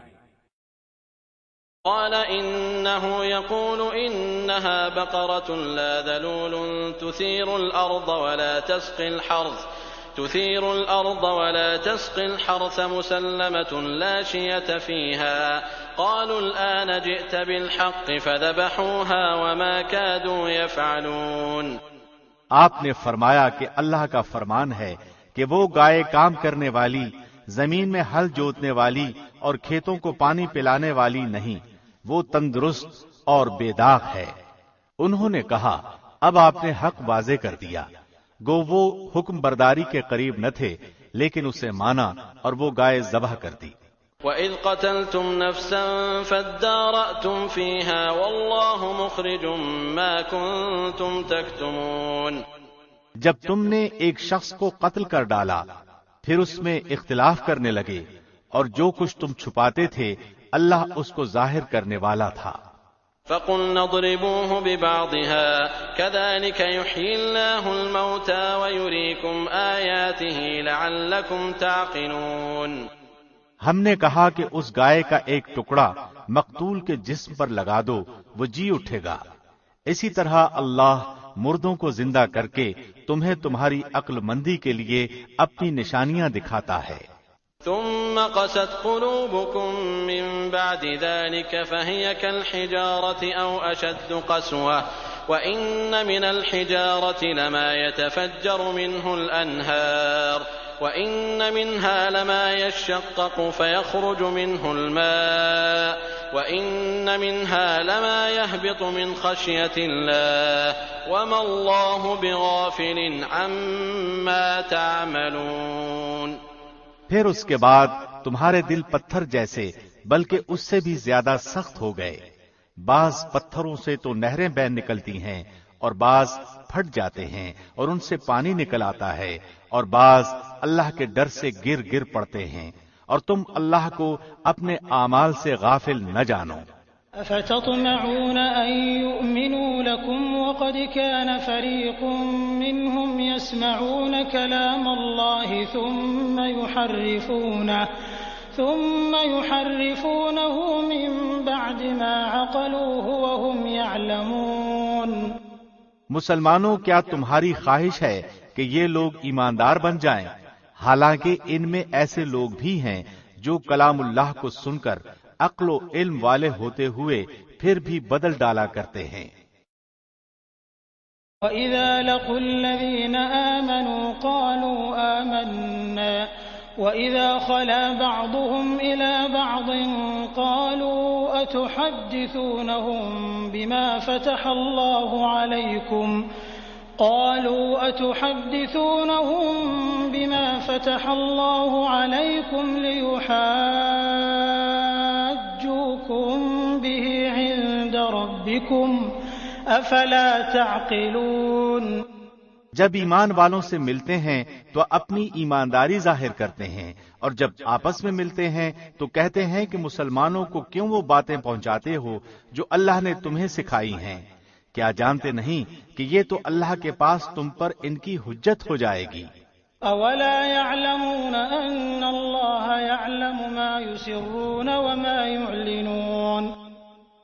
قال إنه يقول إنها بقرة لا ذلول تثير الأرض ولا تسقي الحرث مسلمة لا شية فيها قالوا الآن جئت بالحق فذبحوها وما كادوا يفعلون۔ آپ نے فرمایا کہ اللہ کا فرمان ہے کہ وہ گائے کام کرنے والی، زمین میں ہل جوتنے والی اور کھیتوں کو پانی پلانے والی نہیں، وہ تندرست اور بے داغ ہے۔ انہوں نے کہا اب آپ نے حق واضح کر دیا۔ گو وہ حکم برداری کے قریب نہ تھے لیکن اسے مانا اور وہ گائے ذبح کر دی۔ وَإِذْ قَتَلْتُمْ نَفْسًا فَادَّارَأْتُمْ فِيهَا وَاللَّهُ مُخْرِجٌ مَا كُنتُمْ تَكْتُمُونَ۔ جب تم نے ایک شخص کو قتل کر ڈالا پھر اس میں اختلاف کرنے لگے اور جو کچھ تم چھپاتے تھے اللہ اس کو ظاہر کرنے والا تھا۔ فَقُلْنَا اضْرِبُوهُ بِبَعْضِهَا كَذَلِكَ يُحْيِي اللَّهُ الْمَوْتَى وَيُرِيكُمْ آيَاتِهِ لَعَلَّكُمْ تَعْقِلُونَ۔ ہم نے کہا کہ اس گائے کا ایک ٹکڑا مقتول کے جسم پر لگا دو، وہ جی اٹھے گا۔ اسی طرح اللہ مردوں کو زندہ کر کے تمہیں تمہاری عقل مندی کے لیے اپنی نشانیاں دکھاتا ہے۔ ثم قست قلوبكم من بعد ذلك فهي كالحجارة أو أشد قسوة وإن من الحجارة لما يتفجر منه الأنهار وإن منها لما يشقق فيخرج منه الماء وإن منها لما يهبط من خشية الله وما الله بغافل عما تعملون۔ پھر اس کے بعد تمہارے دل پتھر جیسے بلکہ اس سے بھی زیادہ سخت ہو گئے۔ بعض پتھروں سے تو نہریں بہہ نکلتی ہیں اور بعض پھٹ جاتے ہیں اور ان سے پانی نکل آتا ہے، اور بعض اللہ کے ڈر سے گر گر پڑتے ہیں، اور تم اللہ کو اپنے اعمال سے غافل نہ جانو۔ أفتطمعون أن يؤمنوا لكم وقد كان فريق منهم يسمعون كلام الله ثم يحرفونه من بعد ما عقلوه وهم يعلمون۔ مسلمانوں، کیا تمہاری خواہش ہے کہ یہ لوگ ایماندار بن جائیں؟ حالانکہ ان میں ایسے لوگ بھی ہیں جو کلام اللہ کو سن کر عقل و علم والے ہوتے ہوئے پھر بھی بدل ڈالا کرتے ہیں۔ وَإِذَا لَقُوا الَّذِينَ آمَنُوا قَالُوا آمَنَّا وَإِذَا خَلَا بَعْضُهُمْ إِلَى بَعْضٍ قَالُوا أَتُحَدِّثُونَهُم بِمَا فَتَحَ اللَّهُ عَلَيْكُمْ لِيُحَاجُّوكُم بِهِ عِندَ رَبِّكُمْ افلا تعقلون۔ جب ایمان والوں سے ملتے ہیں تو اپنی ایمانداری ظاہر کرتے ہیں، اور جب آپس میں ملتے ہیں تو کہتے ہیں کہ مسلمانوں کو کیوں وہ باتیں پہنچاتے ہو جو اللہ نے تمہیں سکھائی ہیں؟ کیا جانتے نہیں کہ یہ تو اللہ کے پاس تم پر ان کی حجت ہو جائے گی؟ اولا يعلمون ان اللہ يعلم ما يسرون وما يعلنون۔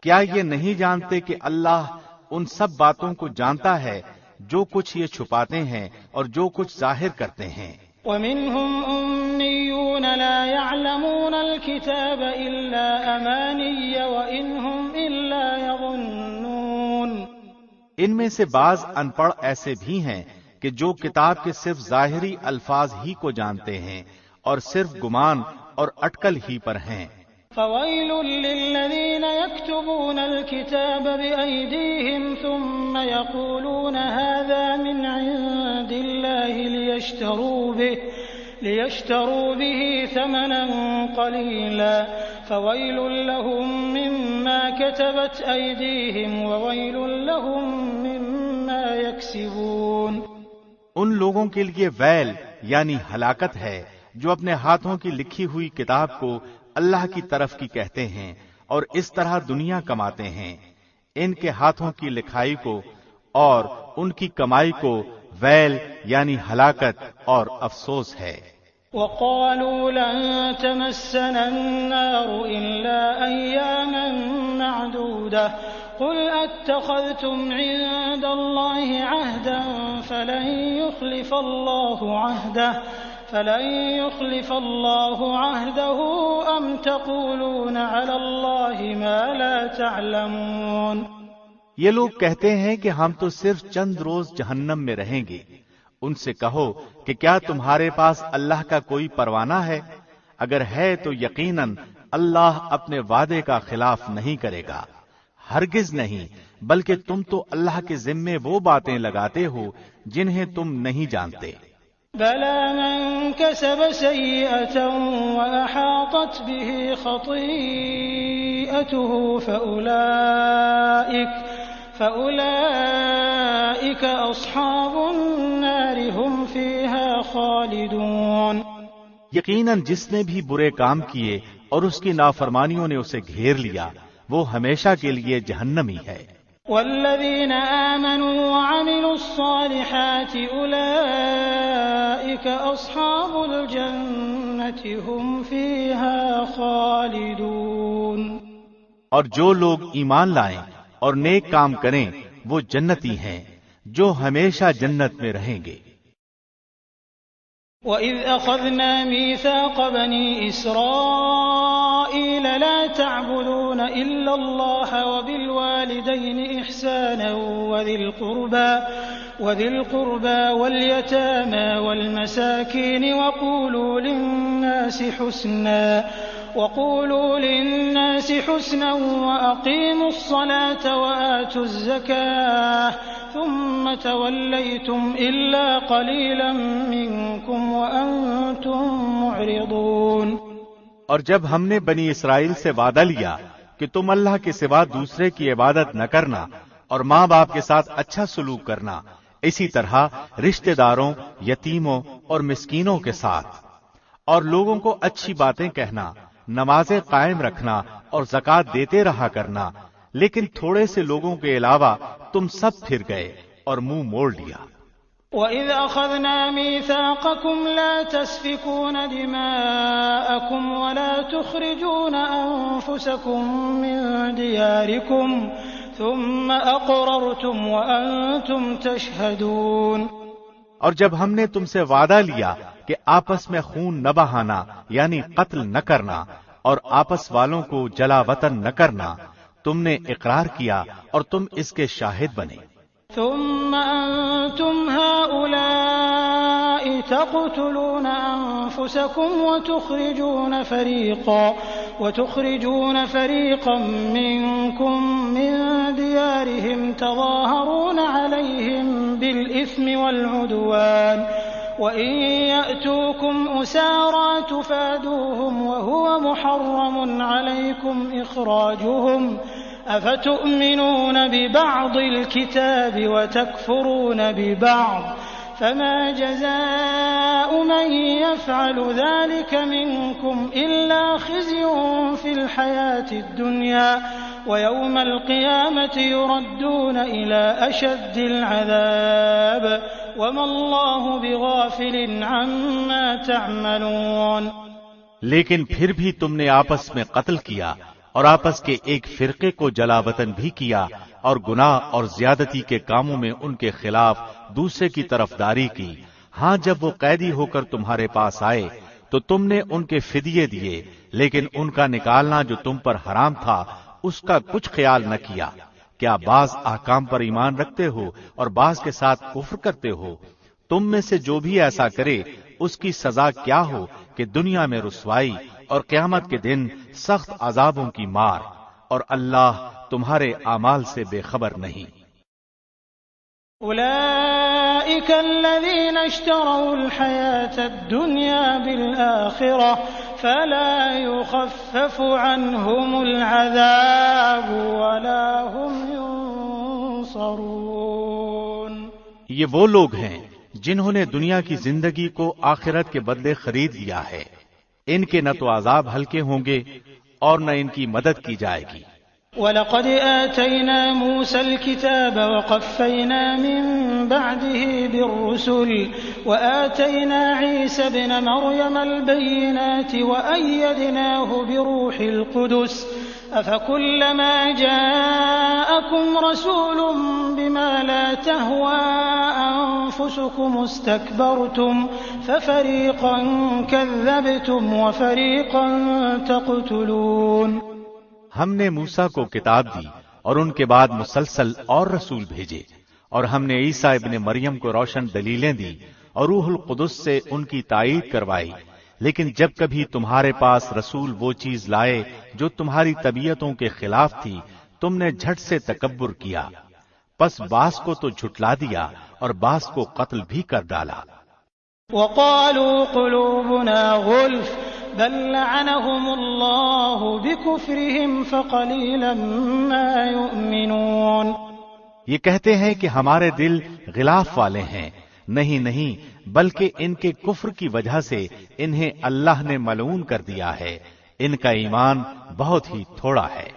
کیا یہ نہیں جانتے کہ اللہ ان سب باتوں کو جانتا ہے جو کچھ یہ چھپاتے ہیں اور جو کچھ ظاہر کرتے ہیں۔ وَمِنْهُمْ أُمِّيُّونَ لَا يَعْلَمُونَ الْكِتَابَ إِلَّا أَمَانِيَّ وَإِنْهُمْ إِلَّا يَظُنُّونَ۔ ان میں سے بعض ان پڑھ ایسے بھی ہیں کہ جو کتاب کے صرف ظاہری الفاظ ہی کو جانتے ہیں اور صرف گمان اور اٹکل ہی پر ہیں۔ فَوَيْلٌ لِّلَّذِينَ يَكْتُبُونَ الْكِتَابَ بِأَيْدِيهِمْ ثُمَّ يَقُولُونَ هَذَا مِنْ عِندِ اللَّهِ لِيَشْتَرُوا بِهِ ثَمَنًا قَلِيلًا فَوَيْلٌ لَّهُم مِّمَّا كَتَبَتْ أَيْدِيهِمْ وَوَيْلٌ لَّهُم مِّمَّا يَكْسِبُونَ۔ ان لوگوں کے لیے ویل یعنی ہلاکت ہے جو اپنے ہاتھوں کی لکھی ہوئی کتاب کو اللہ کی طرف کی کہتے ہیں اور اس طرح دنیا کماتے ہیں۔ ان کے ہاتھوں کی لکھائی کو اور ان کی کمائی کو ویل یعنی ہلاکت اور افسوس ہے۔ وَقَالُوا لَن تَمَسَّنَا النَّارُ إِلَّا أَيَّامًا مَّعْدُودَةً قُلْ أَتَّخَذْتُمْ عِندَ اللَّهِ عَهْدًا فَلَن يُخْلِفَ اللَّهُ عَهْدَهُ أَمْ تَقُولُونَ عَلَى اللَّهِ مَا لَا تَعْلَمُونَ۔ یہ لوگ کہتے ہیں کہ ہم تو صرف چند روز جہنم میں رہیں گے۔ ان سے کہو کہ کیا تمہارے پاس اللہ کا کوئی پروانہ ہے؟ اگر ہے تو یقیناً اللہ اپنے وعدے کا خلاف نہیں کرے گا۔ ہرگز نہیں، بلکہ تم تو اللہ کے ذمے وہ باتیں لگاتے ہو جنہیں تم نہیں جانتے۔ بَلَىٰ مَن كَسَبَ سَيِّئَةً وَأَحَاطَتْ بِهِ خَطِيئَتُهُ فَأُولَٰئِكَ أَصْحَابُ النَّارِ هُمْ فِيهَا خَالِدُونَ۔ یقیناً جس نے بھی برے کام کیے اور اس کی نافرمانیوں نے اسے گھیر لیا، وہ ہمیشہ کے لیے جہنمی ہے۔ والذین آمنوا وعملوا الصالحات اولئک اصحاب الجنة هم فیها خالدون۔ اور جو لوگ ایمان لائیں اور نیک کام کریں وہ جنتی ہیں جو ہمیشہ جنت میں رہیں گے۔ وَإِذْ أَخَذْنَا مِيثَاقَ بَنِي إِسْرَائِيلَ لَا تَعْبُدُونَ إِلَّا اللَّهَ وَبِالْوَالِدَيْنِ إِحْسَانًا وَذِي الْقُرْبَى وَالْيَتَامَى وَالْمَسَاكِينِ وَقُولُوا لِلنَّاسِ حُسْنًا وَأَقِيمُوا الصَّلَاةَ وَآتُوا الزَّكَاةَ ثُمَّ تَوَلَّيْتُمْ إِلَّا قَلِيلًا مِّنكُمْ وَأَنتُم مُّعْرِضُونَ۔ اور جب ہم نے بنی اسرائیل سے وعدہ لیا کہ تم اللہ کے سوا دوسرے کی عبادت نہ کرنا اور ماں باپ کے ساتھ اچھا سلوک کرنا، اسی طرح رشتہ داروں، یتیموں اور مسکینوں کے ساتھ، اور لوگوں کو اچھی باتیں کہنا، نمازیں قائم رکھنا اور زکوٰۃ دیتے رہا کرنا، لیکن تھوڑے سے لوگوں کے علاوہ تم سب پھر گئے اور منہ موڑ لیا۔ وَإِذْ أَخَذْنَا مِيثَاقَكُمْ لَا تَسْفِكُونَ دِمَاءَكُمْ وَلَا تُخْرِجُونَ أَنفُسَكُم مِّن دِيَارِكُمْ ثُمَّ أَقْرَرْتُمْ وَأَنتُمْ تَشْهَدُونَ۔ اور جب ہم نے تم سے وعدہ لیا کہ آپس میں خون نہ بہانا یعنی قتل نہ کرنا اور آپس والوں کو جلا وطن نہ کرنا، تم نے اقرار کیا اور تم اس کے شاہد بنے۔ ثم أنتم هؤلاء تقتلون أنفسكم وتخرجون فريقا منكم من ديارهم تظاهرون عليهم بالإثم والعدوان وإن يأتوكم أسارى تفادوهم وهو محرم عليكم إخراجهم أفتؤمنون ببعض الكتاب وتكفرون ببعض فما جزاء من يفعل ذلك منكم إلا خزي في الحياة الدنيا ويوم القيامة يردون إلى أشد العذاب وما الله بغافل عما تعملون۔ لیکن پھر بھی تم نے آپس میں قتل کیا اور آپس کے ایک فرقے کو جلا وطن بھی کیا اور گناہ اور زیادتی کے کاموں میں ان کے خلاف دوسرے کی طرفداری کی۔ ہاں جب وہ قیدی ہو کر تمہارے پاس آئے تو تم نے ان کے فدیے دیے، لیکن ان کا نکالنا جو تم پر حرام تھا اس کا کچھ خیال نہ کیا۔ کیا بعض احکام پر ایمان رکھتے ہو اور بعض کے ساتھ کفر کرتے ہو؟ تم میں سے جو بھی ایسا کرے اس کی سزا کیا ہو کہ دنیا میں رسوائی اور قیامت کے دن سخت عذابوں کی مار، اور اللہ تمہارے اعمال سے بے خبر نہیں۔ أولئك الذين اشتروا الحياة الدنيا بالآخرة فلا يخفف عنهم العذاب ولا هم ينصرون۔ یہ وہ لوگ ہیں جنہوں نے دنیا کی زندگی کو آخرت کے بدلے خرید لیا ہے، ان کے نہ تو عذاب ہلکے ہوں گے اور نہ ان کی مدد کی جائے گی۔ وَلَقَدْ آتَيْنَا مُوسَى الْكِتَابَ وَقَفَّيْنَا مِن بَعْدِهِ بِالرُّسُلِ وَآتَيْنَا عِيسَى ابْنَ مَرْيَمَ الْبَيِّنَاتِ وَأَيَّدْنَاهُ بِرُوحِ الْقُدُسِ أَفَكُلَّمَا جَاءَكُمْ رَسُولٌ بِمَا لَا تَهْوَىٰ أَنفُسُكُمُ اسْتَكْبَرْتُمْ فَفَرِيقًا كَذَّبْتُمْ وَفَرِيقًا تَقْتُلُونَ۔ ہم نے موسیٰ کو کتاب دی اور ان کے بعد مسلسل اور رسول بھیجے، اور ہم نے عیسیٰ ابن مریم کو روشن دلیلیں دی اور روح القدس سے ان کی تائید کروائی، لیکن جب کبھی تمہارے پاس رسول وہ چیز لائے جو تمہاری طبیعتوں کے خلاف تھی، تم نے جھٹ سے تکبر کیا، پس بعض کو تو جھٹلا دیا اور بعض کو قتل بھی کر ڈالا۔ وقالوا قلوبنا غلف بل لعنهم الله بكفرهم فقليلا ما يؤمنون۔ یہ کہتے ہیں کہ ہمارے دل غلاف والے ہیں، نہیں بلکہ ان کے کفر کی وجہ سے انہیں اللہ نے ملعون کر دیا ہے، ان کا ایمان بہت ہی تھوڑا ہے۔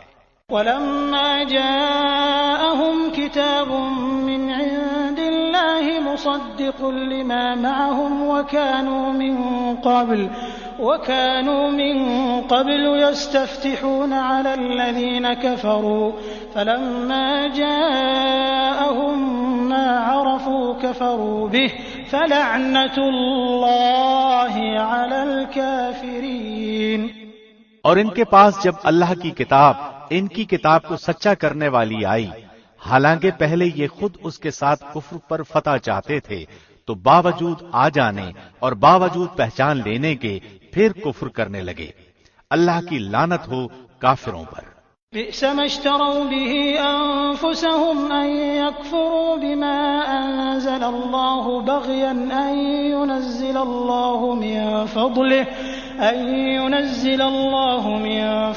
وَلَمَّا جَاءَهُمْ كِتَابٌ مِّنْ عِندِ اللَّهِ مُصَدِّقٌ لِّمَا مَعَهُمْ وَكَانُوا مِن قَبْلُ يَسْتَفْتِحُونَ عَلَى الَّذِينَ كَفَرُوا فَلَمَّا جَاءَهُم مَّا عَرَفُوا كَفَرُوا بِهِ فَلَعْنَةُ اللَّهِ عَلَى الْكَافِرِينَ۔ اور ان کے پاس جب اللہ کی کتاب ان کی کتاب کو سچا کرنے والی آئی، حالانکہ پہلے یہ خود اس کے ساتھ کفر پر فتح چاہتے تھے، تو باوجود آ جانے اور باوجود پہچان لینے کے پھر کفر کرنے لگے۔ اللہ کی لعنت ہو کافروں پر۔ بئس ما اشتروا به أنفسهم أن يكفروا بما أنزل الله بغيا أن ينزل الله من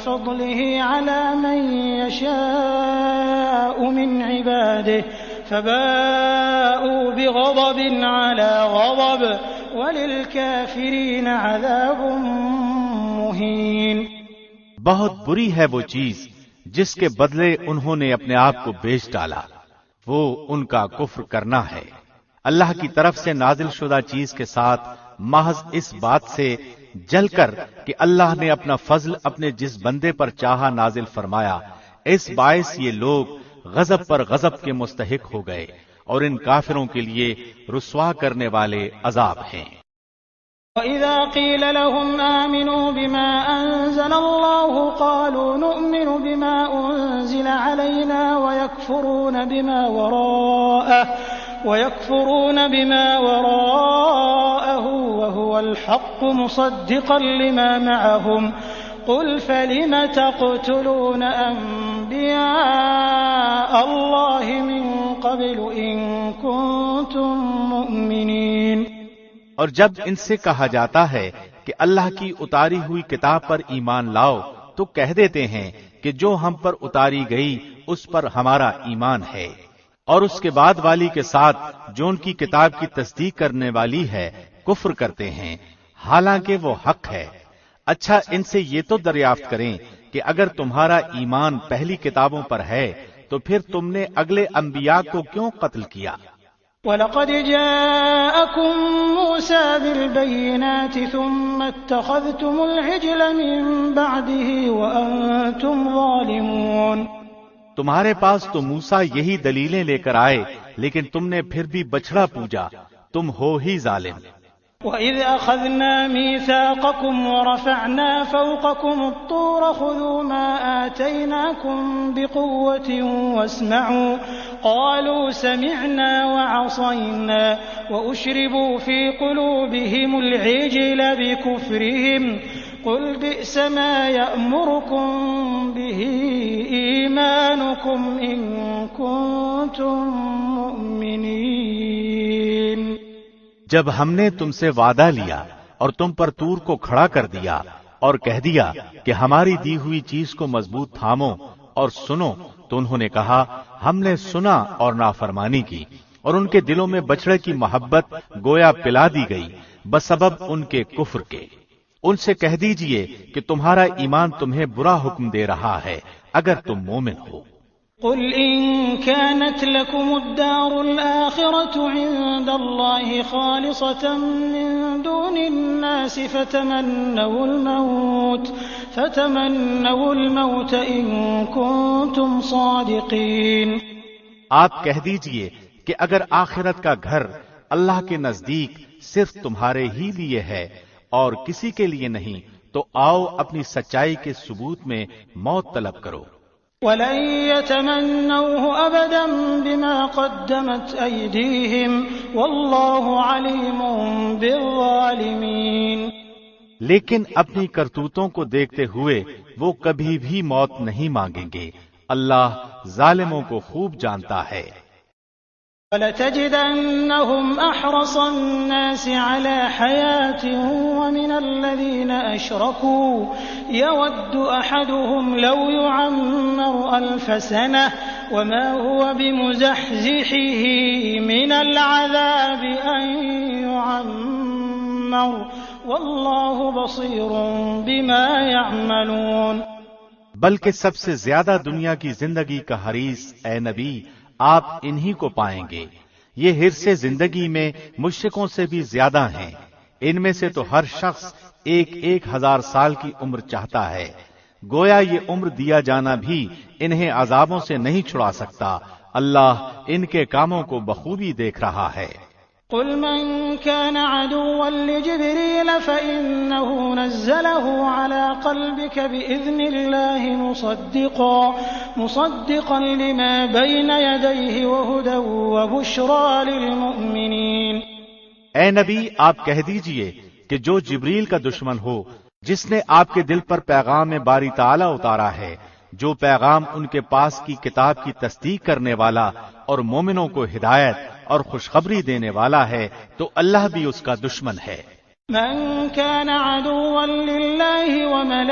فضله على من يشاء من عباده فباءوا بغضب على غضب وللكافرين عذاب مهين۔ بہت بری ہے وہ چیز جس کے بدلے انہوں نے اپنے آپ کو بیچ ڈالا، وہ ان کا کفر کرنا ہے۔ اللہ کی طرف سے نازل شدہ چیز کے ساتھ محض اس بات سے جل کر کہ اللہ نے اپنا فضل اپنے جس بندے پر چاہا نازل فرمایا، اس باعث یہ لوگ غضب پر غضب کے مستحق ہو گئے، اور ان کافروں کے لیے رسوا کرنے والے عذاب ہیں۔ وَإِذَا قِيلَ لَهُمْ آمِنُوا بِمَا أَنزَلَ اللَّهُ قَالُوا نُؤْمِنُ بِمَا أُنزِلَ عَلَيْنَا وَيَكْفُرُونَ بِمَا وَرَاءَهُ وَهُوَ الْحَقُّ مُصَدِّقًا لِمَا مَعَهُمْ قُلْ فَلِمَ تَقْتُلُونَ أَنبِيَاءَ اللَّهِ مِن قَبْلُ إِن كُنتُم مُّؤْمِنِينَ۔ اور جب ان سے کہا جاتا ہے کہ اللہ کی اتاری ہوئی کتاب پر ایمان لاؤ تو کہہ دیتے ہیں کہ جو ہم پر اتاری گئی اس پر ہمارا ایمان ہے، اور اس کے بعد والی کے ساتھ جو ان کی کتاب کی تصدیق کرنے والی ہے کفر کرتے ہیں، حالانکہ وہ حق ہے۔ اچھا ان سے یہ تو دریافت کریں کہ اگر تمہارا ایمان پہلی کتابوں پر ہے تو پھر تم نے اگلے انبیاء کو کیوں قتل کیا؟ وَلَقَدْ جَاءَكُم مُّوسَىٰ بِالْبَيِّنَاتِ ثُمَّ اتَّخَذْتُمُ الْعِجْلَ مِن بَعْدِهِ وَأَنتُمْ ظَالِمُونَ۔ تمہارے پاس تو موسیٰ یہی دلیلیں لے کر آئے، لیکن تم نے پھر بھی بچڑا پوجا، تم ہو ہی ظالم۔ وَإِذْ أَخَذْنَا مِيثَاقَكُمْ وَرَفَعْنَا فَوْقَكُمُ الطُّورَ خُذُوا مَا آتَيْنَاكُمْ بِقُوَّةٍ وَاسْمَعُوا قَالُوا سَمِعْنَا وَعَصَيْنَا وَأُشْرِبُوا فِي قُلُوبِهِمُ الْعِجْلَ بِكُفْرِهِمْ قُلْ بِئْسَ مَا يَأْمُرُكُمْ بِهِ إِيمَانُكُمْ إِن كُنتُم مُّؤْمِنِينَ۔ جب ہم نے تم سے وعدہ لیا اور تم پر طور کو کھڑا کر دیا اور کہہ دیا کہ ہماری دی ہوئی چیز کو مضبوط تھامو اور سنو، تو انہوں نے کہا ہم نے سنا اور نافرمانی کی، اور ان کے دلوں میں بچڑے کی محبت گویا پلا دی گئی بسبب ان کے کفر کے۔ ان سے کہہ دیجئے کہ تمہارا ایمان تمہیں برا حکم دے رہا ہے اگر تم مومن ہو۔ قل إن كانت لكم الدار الآخرة عند الله خالصة من دون الناس فتمنوا الموت إن كنتم صادقين۔ آپ کہہ دیجئے کہ اگر آخرت کا گھر اللہ کے نزدیک صرف تمہارے ہی لیے ہے اور کسی کے لیے نہیں، تو آؤ اپنی سچائی کے ثبوت میں موت طلب کرو۔ وَلَن يَتَمَنَّوْهُ أَبَدًا بِمَا قَدَّمَتْ أَيْدِيهِمْ وَاللَّهُ عَلِيمٌ بِالظَّالِمِينَ۔ لیکن اپنی کرتوتوں کو دیکھتے ہوئے وہ کبھی بھی موت نہیں مانگیں گے، اللہ ظالموں کو خوب جانتا ہے۔ وَلَتَجِدَنَّهُمْ أَحْرَصَ النَّاسِ عَلَى حَيَاةٍ وَمِنَ الَّذِينَ أَشْرَكُوا يَوَدُّ أَحَدُهُمْ لَوْ يُعَمَّرُ أَلْفَ سَنَةٍ وَمَا هُوَ بِمُزَحْزِحِهِ مِنَ الْعَذَابِ أَن يُعَمَّرَ وَاللَّهُ بَصِيرٌ بِمَا يَعْمَلُونَ۔ بلکہ سب سے زیادہ دنیا کی زندگی کا حریص اے نبی آپ انہی کو پائیں گے۔ یہ حرص زندگی میں مشرکوں سے بھی زیادہ ہیں۔ ان میں سے تو ہر شخص 1,000 سال کی عمر چاہتا ہے، گویا یہ عمر دیا جانا بھی انہیں عذابوں سے نہیں چھڑا سکتا۔ اللہ ان کے کاموں کو بخوبی دیکھ رہا ہے۔ قل من كان عدوا لجبريل فإنه نزله على قلبك بإذن الله مصدقا لما بين يديه وهدى وبشرى للمؤمنين۔ اے نبی آپ کہہ دیجئے کہ جو جبریل کا دشمن ہو، جس نے آپ کے دل پر پیغام باری تعالی اتارا ہے، جو پیغام ان کے پاس کی کتاب کی تصدیق کرنے والا اور مومنوں کو ہدایت اور خوشخبری دینے والا ہے، تو اللہ بھی اس کا دشمن ہے۔ من كان عدوا لله وملائكته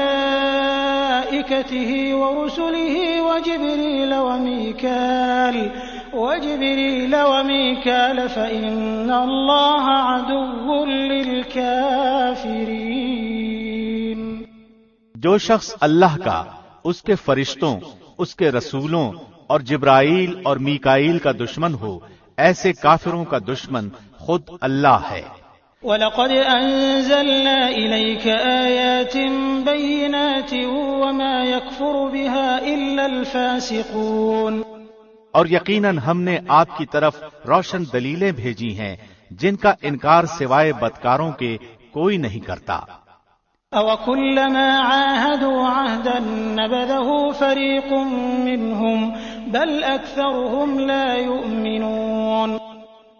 ورسله وجبريل وميكال فإن الله عدو للكافرين۔ جو شخص اللہ کا، اس کے فرشتوں، اس کے رسولوں اور جبرائیل اور میکائیل کا دشمن ہو، ایسے کافروں کا دشمن خود اللہ ہے۔ وَلَقَدْ أَنزَلْنَا إِلَيْكَ آيَاتٍ بَيِّنَاتٍ وَمَا يَكْفُرُ بِهَا إِلَّا الْفَاسِقُونَ، اور یقیناً ہم نے آپ کی طرف روشن دلیلیں بھیجی ہیں جن کا انکار سوائے بدکاروں کے کوئی نہیں کرتا۔ أَوَكُلَّمَا عَاهَدُوا عَهْدًا نَبَذَهُ فَرِيقٌ مِّنْهُمْ بَلْ أَكْثَرُهُمْ لَا يُؤْمِنُونَ۔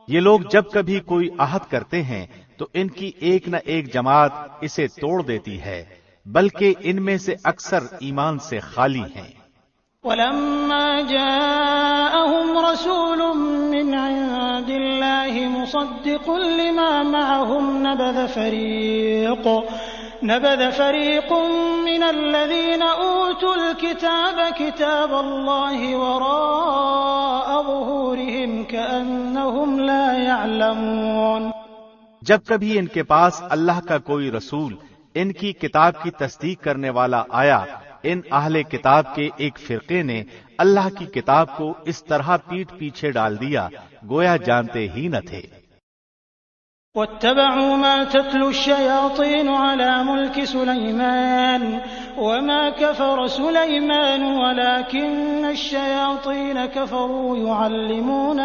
یہ لوگ جب کبھی کوئی عہد کرتے ہیں تو ان کی ایک نہ ایک جماعت اسے توڑ دیتی ہے، بلکہ ان میں سے اکثر ایمان سے خالی ہیں۔ وَلَمَّا جَاءَهُمْ رَسُولٌ مِّنْ عِندِ اللَّهِ مُصَدِّقٌ لِّمَا مَعَهُمْ نبذ فريق من الذين أوتوا الكتاب كتاب الله وراء ظهورهم كأنهم لا يعلمون۔ جب کبھی ان کے پاس اللہ کا کوئی رسول ان کی کتاب کی تصدیق کرنے والا آیا، ان اہل کتاب کے ایک فرقے نے اللہ کی کتاب کو اس طرح پیٹھ پیچھے ڈال دیا گویا جانتے ہی نہ تھے۔ واتبعوا ما تتلو الشياطين على ملك سليمان وما كفر سليمان ولكن الشياطين كفروا يعلمون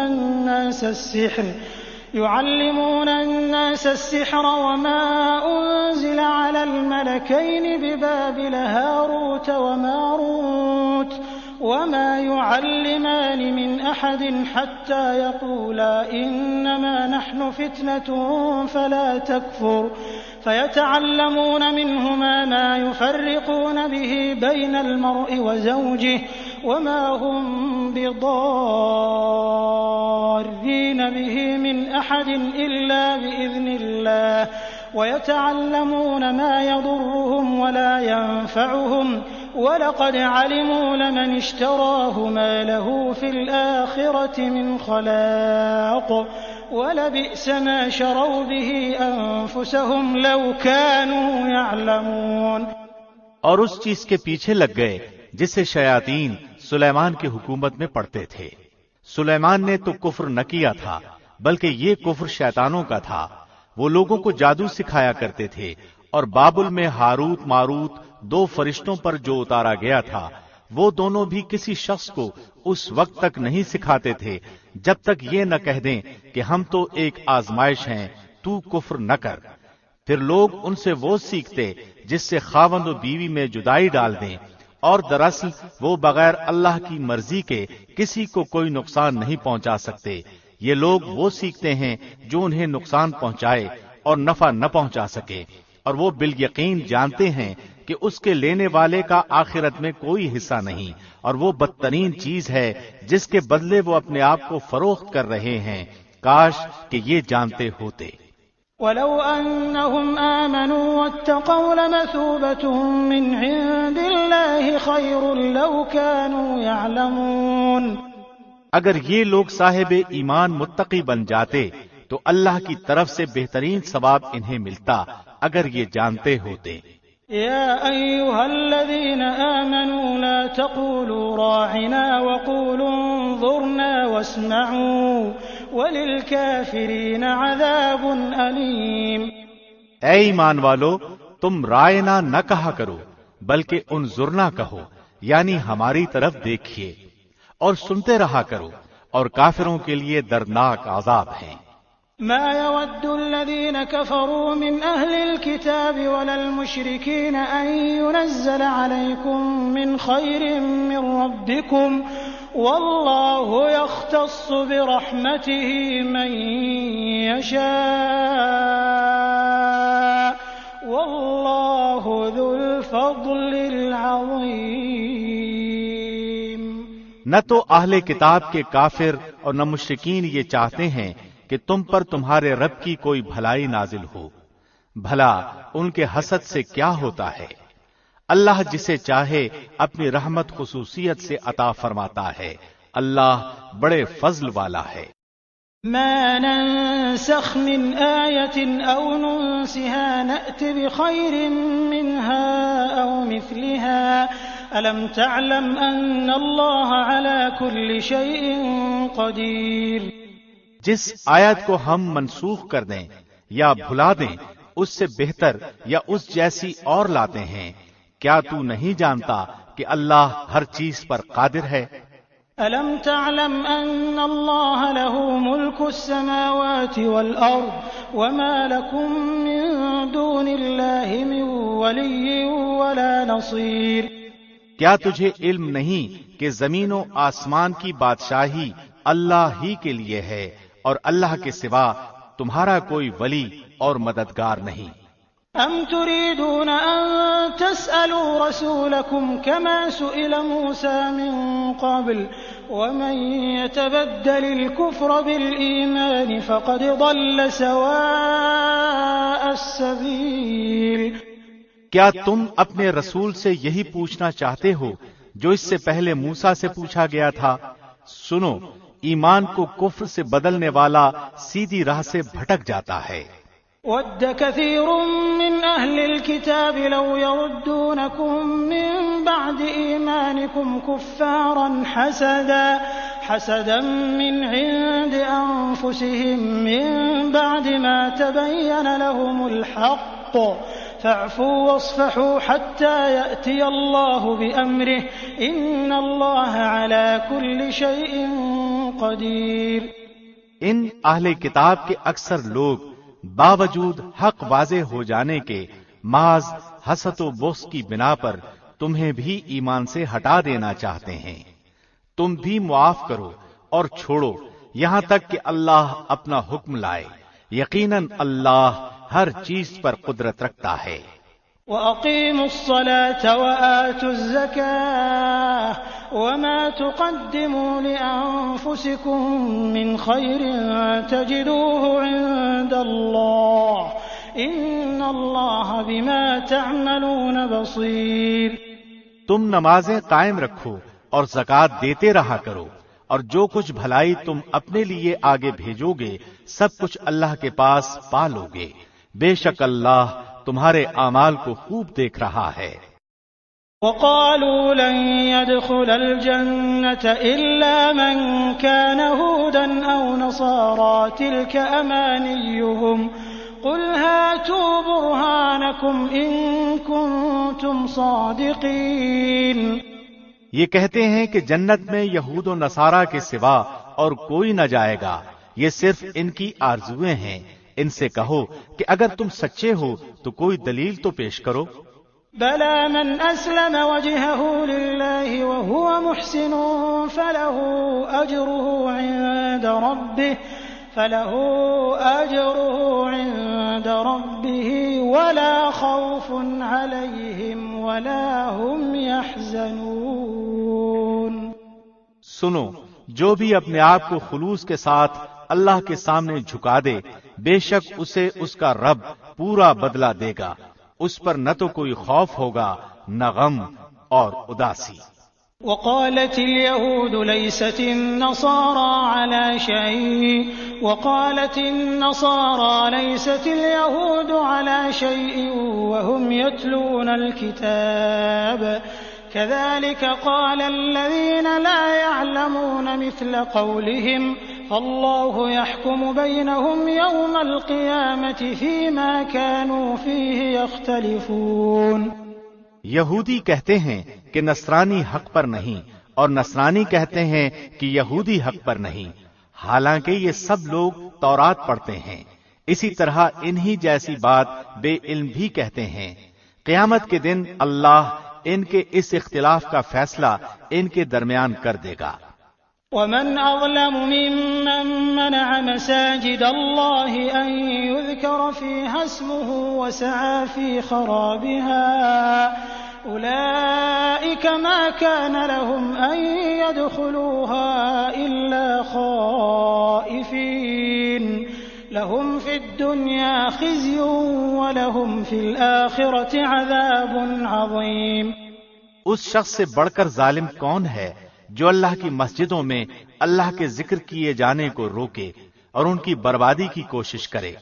الناس السحر وما أنزل على الملكين ببابل هاروت وماروت وما يعلمان من أحد حتى يقولا إنما نحن فتنة فلا تكفر فيتعلمون منهما ما يفرقون به بين المرء وزوجه وما هم بضارين به من أحد إلا بإذن الله ويتعلمون ما يضرهم ولا ينفعهم وَلَقَدْ عَلِمُوا لَمَنِ اشْتَرَاهُ مَا لَهُ فِي الْآخِرَةِ مِنْ خَلَاقٍ وَلَبِئْسَ مَا شَرَوْا بِهِ أَنفُسَهُمْ لَوْ كَانُوا يَعْلَمُونَ۔ اور اس چیز کے پیچھے لگ گئے جسے شیاطین سلیمان کی حکومت میں پڑھتے تھے۔ سلیمان نے تو کفر نہ کیا تھا بلکہ یہ کفر شیطانوں کا تھا۔ وہ لوگوں کو جادو سکھایا کرتے تھے، اور بابل میں ہاروت ماروت دو فرشتوں پر جو اتارا گیا تھا وہ دونوں بھی کسی شخص کو اس وقت تک نہیں سکھاتے تھے جب تک یہ نہ کہہ دیں کہ ہم تو ایک آزمائش ہیں، تو کفر نہ کر۔ پھر لوگ ان سے وہ سیکھتے جس سے خاوند و بیوی میں جدائی ڈال دیں، اور دراصل وہ بغیر اللہ کی مرضی کے کسی کو کوئی نقصان نہیں پہنچا سکتے۔ یہ لوگ وہ سیکھتے ہیں جو انہیں نقصان پہنچائے اور نفع نہ پہنچا سکے، اور وہ بالیقین جانتے ہیں کہ اس کے لینے والے کا آخرت میں کوئی حصہ نہیں، اور وہ بدترین چیز ہے جس کے بدلے وہ اپنے آپ کو فروخت کر رہے ہیں۔ کاش کہ یہ جانتے ہوتے۔ وَلَوْ أَنَّهُمْ آمَنُوا وَاتَّقَوْا لَمَثُوبَةٌ مِّنْ عِندِ اللَّهِ خَيْرٌ لَوْ كَانُوا يَعْلَمُونَ۔ اگر یہ لوگ صاحب ایمان متقی بن جاتے تو اللہ کی طرف سے بہترین ثواب انہیں ملتا اگر یہ جانتے ہوتے۔ يا أيها الذين آمنوا لا تقولوا راعنا وقولوا انظرنا واسمعوا وللكافرين عذاب أليم۔ اے ایمان والو، تم رائنا نہ کہا کرو بلکہ انظرنا کہو، یعنی ہماری طرف دیکھیے، اور سنتے رہا کرو، اور کافروں کے لیے دردناک عذاب ہیں۔ ما يود الذين كفروا من أهل الكتاب ولا المشركين أن ينزل عليكم من خير من ربكم والله يختص برحمته من يشاء والله ذو الفضل العظيم۔ نہ تو اہل کتاب کے کافر اور نہ مشرکین یہ چاہتے ہیں کہ تم پر تمہارے رب کی کوئی بھلائی نازل ہو، بھلا ان کے حسد سے کیا ہوتا ہے؟ اللہ جسے چاہے اپنی رحمت خصوصیت سے عطا فرماتا ہے، اللہ بڑے فضل والا ہے۔ ما ننسخ من آية أو ننسها نأت بخير منها أو مثلها ألم تعلم أن الله على كل شيء قدير۔ جس آیت کو ہم منسوخ کر دیں یا بھلا دیں اس سے بہتر یا اس جیسی اور لاتے ہیں. کیا تو نہیں جانتا کہ اللہ ہر چیز پر قادر ہے؟ أَلَمْ تَعْلَمْ أَنَّ اللَّهَ لَهُ مُلْكُ السَّمَاوَاتِ وَالْأَرْضِ وَمَا لَكُم مِّن دُونِ اللَّهِ مِن وَلِيٍّ وَلَا نَصِيرٍ. کیا تجھے علم نہیں کہ زمین و آسمان کی بادشاہی اللہ ہی کے لیے ہے اور اللہ کے سوا تمہارا کوئی ولی اور مددگار نہیں؟ أَمْ تُرِيدُونَ أَن تَسْأَلُوا رَسُولَكُمْ كَمَا سُئِلَ مُوسَى مِن قَبْلُ وَمَن يَتَبَدَّلِ الْكُفْرَ بِالْإِيمَانِ فَقَدْ ضَلَّ سَوَاءَ السَّبِيلِ. کیا تم اپنے رسول سے یہی پوچھنا چاہتے ہو جو اس سے پہلے موسیٰ سے پوچھا گیا تھا؟ سنو، ایمان کو کفر سے بدلنے والا سیدھی راہ سے بھٹک جاتا ہے. وَدَّ كَثِيرٌ مِّنْ أَهْلِ الْكِتَابِ لَوْ يَرُدُّونَكُم مِّن بَعْدِ إِيمَانِكُمْ كُفَّارًا حَسَدًا مِّنْ عِندِ أَنفُسِهِم مِّن بَعْدِ مَا تَبَيَّنَ لَهُمُ الْحَقُّ فَاعْفُوا وَاصْفَحُوا حَتَّى يَأْتِيَ اللَّهُ بِأَمْرِهِ إِنَّ اللَّهَ عَلَى كُلِّ شَيْءٍ قَدِيرٌ. ان اہل کتاب کے اکثر لوگ باوجود حق واضح ہو جانے کے محض حسد و بغض کی بنا پر تمہیں بھی ایمان سے ہٹا دینا چاہتے ہیں. تم بھی معاف کرو اور چھوڑو یہاں تک کہ اللہ اپنا حکم لائے. یقیناً اللہ ہر چیز پر قدرت رکھتا ہے. وَأَقِيمُوا الصَّلَاةَ وَآتُوا الزَّكَاةَ وَمَا تُقَدِّمُوا لِأَنفُسِكُم مِّنْ خَيْرٍ تَجِدُوهُ عِندَ اللَّهِ إِنَّ اللَّهَ بِمَا تَعْمَلُونَ بَصِيرٌ. تم نمازیں قائم رکھو اور زکوٰۃ دیتے رہا کرو، اور جو کچھ بھلائی تم اپنے لیے آگے بھیجو گے سب کچھ اللہ کے پاس پا لو گے. بے شک اللہ تمہارے اعمال کو خوب دیکھ رہا ہے. وَقَالُوا لَن يَدْخُلَ الْجَنَّةَ إِلَّا مَن كَانَ هُودًا أَوْ نَصَارَىٰ تِلْكَ أَمَانِيُّهُمْ قُلْ هَاتُوا بُرْهَانَكُمْ إِن كُنتُمْ صَادِقِينَ. یہ کہتے ہیں کہ جنت میں یہود و نصارہ کے سوا اور کوئی نہ جائے گا، یہ صرف ان کی آرزویں ہیں. ان سے کہو کہ اگر تم سچے ہو تو کوئی دلیل تو پیش کرو. بَلَىٰ مَنْ أَسْلَمَ وَجْهَهُ لِلَّهِ وَهُوَ مُحْسِنٌ فَلَهُ أَجْرُهُ عِندَ رَبِّهِ وَلَا خَوْفٌ عَلَيْهِمْ وَلَا هُمْ يَحْزَنُونَ. سنو، جو بھی اپنے آپ کو خلوص کے ساتھ اللہ کے سامنے جھکا دے بے شک اسے اس کا رب پورا بدلہ دے گا. اس پر نہ تو کوئی خوف ہوگا نہ غم اور اداسی. وقالت اليهود ليست النصارى على شيء وقالت النصارى ليست اليهود على شيء وهم يتلون الكتاب كذلك قال الذين لا يعلمون مثل قولهم فالله يحكم بينهم يوم القيامة فيما كانوا فيه يختلفون. یہودی کہتے ہیں کہ نصرانی حق پر نہیں اور نصرانی کہتے ہیں کہ یہودی حق پر نہیں، حالانکہ یہ سب لوگ تورات پڑھتے ہیں. اسی طرح انہی جیسی بات بے علم بھی کہتے ہیں. قیامت کے دن اللہ ان کے اس اختلاف کا فیصلہ ان کے درمیان کر دے گا. وَمَنْ أَظْلَمُ مِمَّن مَّنَعَ مَسَاجِدَ اللَّهِ أَن يُذْكَرَ فِيهَا اسْمُهُ وَسَعَىٰ فِي خَرَابِهَا أُولَٰئِكَ مَا كَانَ لَهُمْ أَن يَدْخُلُوهَا إِلَّا خَائِفِينَ لَهُمْ فِي الدُّنْيَا خِزْيٌ وَلَهُمْ فِي الْآخِرَةِ عَذَابٌ عَظِيمٌ. اس شخص سے بڑھ کر ظالم کون ہے جو اللہ کی مسجدوں میں اللہ کے ذکر کیے جانے کو روکے اور ان کی بربادی کی کوشش کرے.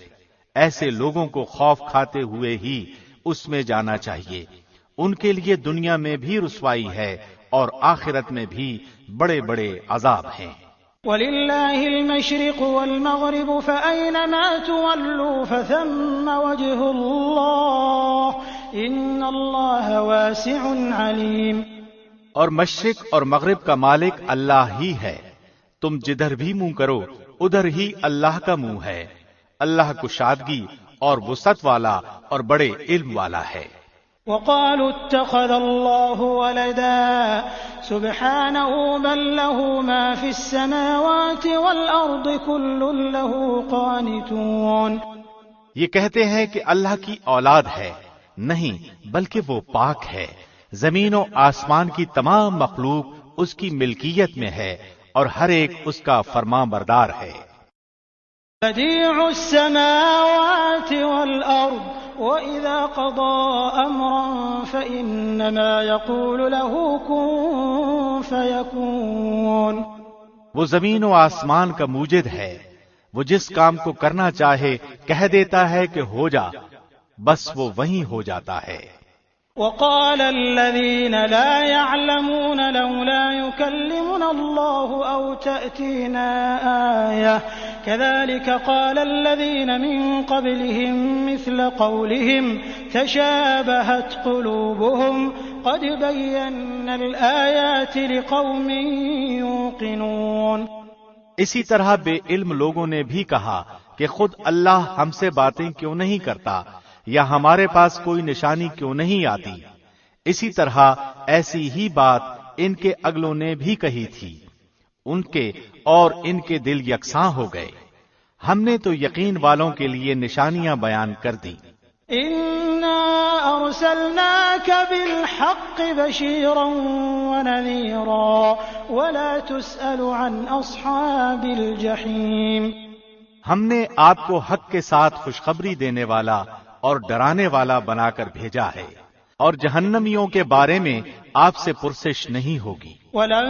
ایسے لوگوں کو خوف کھاتے ہوئے ہی اس میں جانا چاہیے. ان کے لیے دنیا میں بھی رسوائی ہے اور آخرت میں بھی بڑے بڑے عذاب ہیں. وَلِلَّهِ الْمَشْرِقُ وَالْمَغْرِبُ فَأَيْنَمَا تُوَلُّوا فَثَمَّ وَجْهُ اللَّهِ إِنَّ اللَّهَ وَاسِعٌ عَلِيمٌ۔ اور مشرق اور مغرب کا مالک اللہ ہی ہے، تم جدھر بھی منہ کرو ادھر ہی اللہ کا منہ ہے، اللہ کشادگی اور وسعت والا اور بڑے علم والا ہے۔ وقالوا اتخذ الله ولدا سبحانه بل له ما في السماوات والأرض كل له قانتون۔ یہ کہتے ہیں کہ اللہ کی اولاد ہے، نہیں بلکہ وہ پاک ہے، زمین و آسمان کی تمام مخلوق اس کی ملکیت میں ہے اور ہر ایک اس کا فرمان بردار ہے۔ بديع السماوات والأرض وَإِذَا قَضَى أَمْرًا فَإِنَّمَا يَقُولُ لَهُ كُن فَيَكُونُ۔ وہ زمین و آسمان کا موجد ہے، وہ جس کام کو کرنا چاہے کہہ دیتا ہے کہ ہو جا، بس وہ وہیں ہو جاتا ہے۔ وقال الذين لا يعلمون لولا يكلمنا الله أو تأتينا آية كذلك قال الذين من قبلهم مثل قولهم تشابهت قلوبهم قد بينا الآيات لقوم يوقنون۔ اسی طرح بے علم لوگوں نے بھی کہا کہ خود اللہ ہم سے باتیں کیوں نہیں کرتا، یا ہمارے پاس کوئی نشانی کیوں نہیں آتی۔ اسی طرح ایسی ہی بات ان کے اگلوں نے بھی کہی تھی، ان کے اور ان کے دل یکساں ہو گئے۔ ہم نے تو یقین والوں کے لیے نشانیاں بیان کر دی۔ اِنَّا أَرْسَلْنَاكَ بِالْحَقِّ بَشِيرًا وَنَذِيرًا وَلَا تُسْأَلُ عَنْ أَصْحَابِ الْجَحِيمِ۔ ہم نے آپ کو حق کے ساتھ خوشخبری دینے والا اور ڈرانے والا بنا کر بھیجا ہے، اور جہنمیوں کے بارے میں آپ سے پرسش نہیں ہوگی۔ وَلَن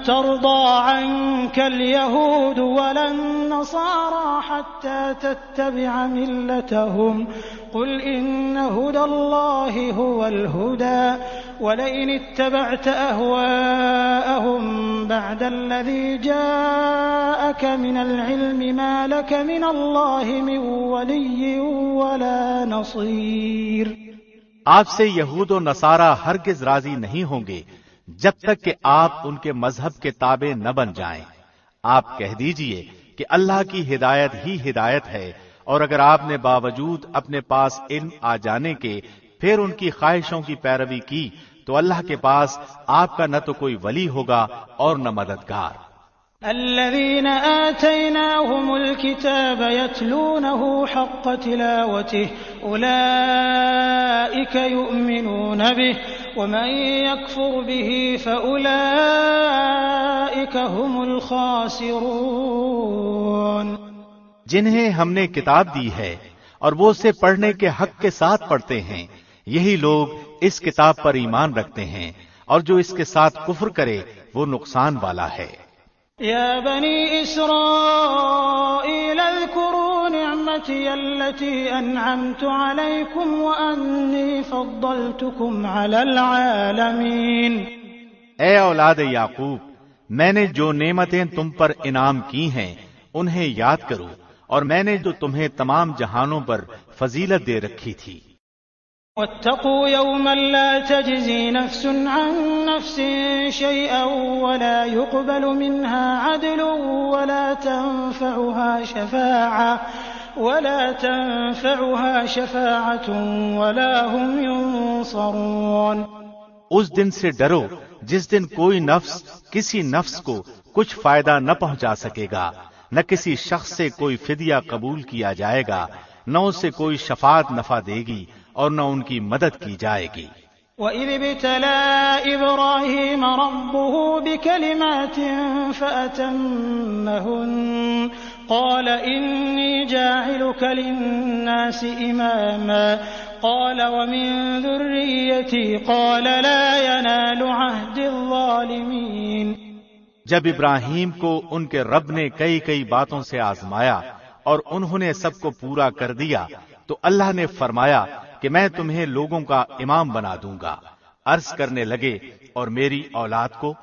تَرْضَىٰ عَنكَ الْيَهُودُ وَلَا النَّصَارَىٰ حَتَّىٰ تَتَّبِعَ مِلَّتَهُمْ قُلْ إِنَّ هُدَى اللَّهِ هُوَ الْهُدَىٰ وَلَئِنِ اتَّبَعْتَ أَهْوَاءَهُم بَعْدَ الَّذِي جَاءَكَ مِنَ الْعِلْمِ مَا لَكَ مِنَ اللَّهِ مِن وَلِيٍّ وَلَا نَصِيرٍ۔ آپ سے یہود و نصارہ ہرگز راضی نہیں ہوں گے جب تک کہ آپ ان کے مذہب کے تابع نہ بن جائیں۔ آپ کہہ دیجئے کہ اللہ کی ہدایت ہی ہدایت ہے، اور اگر آپ نے باوجود اپنے پاس علم آ جانے کے پھر ان کی خواہشوں کی پیروی کی تو اللہ کے پاس آپ کا نہ تو کوئی ولی ہوگا اور نہ مددگار۔ الذين آتيناهم الكتاب يتلونه حق تلاوته أولئك يؤمنون به ومن يكفر به فأولئك هم الخاسرون۔ جنہیں ہم نے کتاب دی ہے اور وہ اسے پڑھنے کے حق کے ساتھ پڑھتے ہیں، یہی لوگ اس کتاب پر ایمان رکھتے ہیں، اور جو اس کے ساتھ کفر کرے وہ نقصان والا ہے۔ يا بني إسرائيل اذكروا نعمتي التي أنعمت عليكم وأني فضلتكم على العالمين۔ اے اولاد یعقوب، میں نے جو نعمتیں تم پر انعام کی ہیں انہیں یاد کرو، اور میں نے جو تمہیں تمام جہانوں پر فضیلت دے رکھی تھی۔ واتقوا يوما لا تجزي نفس عن نفس شيئا ولا يقبل منها عدل ولا تنفعها شفاعة ولا هم ينصرون۔ اس دن سے ڈرو جس دن کوئی نفس کسی نفس کو کچھ فائدہ نہ پہنچا سکے گا، نہ کسی شخص سے کوئی فدیہ قبول کیا جائے گا، نہ اس سے کوئی شفاعت نفع دے گی اور نہ ان کی مدد کی جائے گی۔ وَإِذِ ابْتَلَىٰ إِبْرَاهِيمَ رَبُّهُ بِكَلِمَاتٍ فَأَتَمَّهُنَّ قَالَ إِنِّي جَاعِلُكَ لِلنَّاسِ إِمَامًا قَالَ وَمِن ذُرِّيَّتِي قَالَ لَا يَنَالُ عَهْدِ الظَّالِمِينَ۔ جب ابراہیم کو ان کے رب نے کئی کئی باتوں سے آزمایا اور انہوں نے سب کو پورا کر دیا تو اللہ نے فرمایا کہ میں تمہیں لوگوں کا امام بنا دوں گا۔ عرض کرنے لگے اور میری اولاد کو؟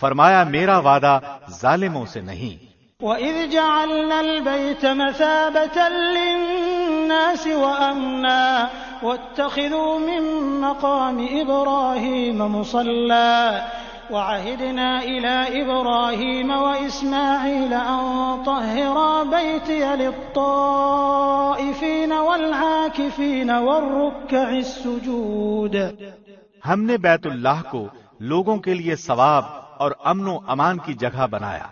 فرمایا میرا وعدہ ظالموں سے نہیں۔ وَإِذْ جَعَلْنَا الْبَيْتَ مَثَابَةً لِلنَّاسِ وَأَمْنًا وَاتَّخِذُوا مِن مَّقَامِ إِبْرَاهِيمَ مُصَلًّى وَعَهِدْنَا إِلَىٰ إِبْرَاهِيمَ وَإِسْمَاعِيلَ أَن طَهِّرَا بَيْتِيَ لِلطَّائِفِينَ وَالْعَاكِفِينَ وَالرُّكَّعِ السُّجُودِ۔ ہم نے بیت اللہ کو لوگوں کے لیے ثواب اور امن و امان کی جگہ بنایا۔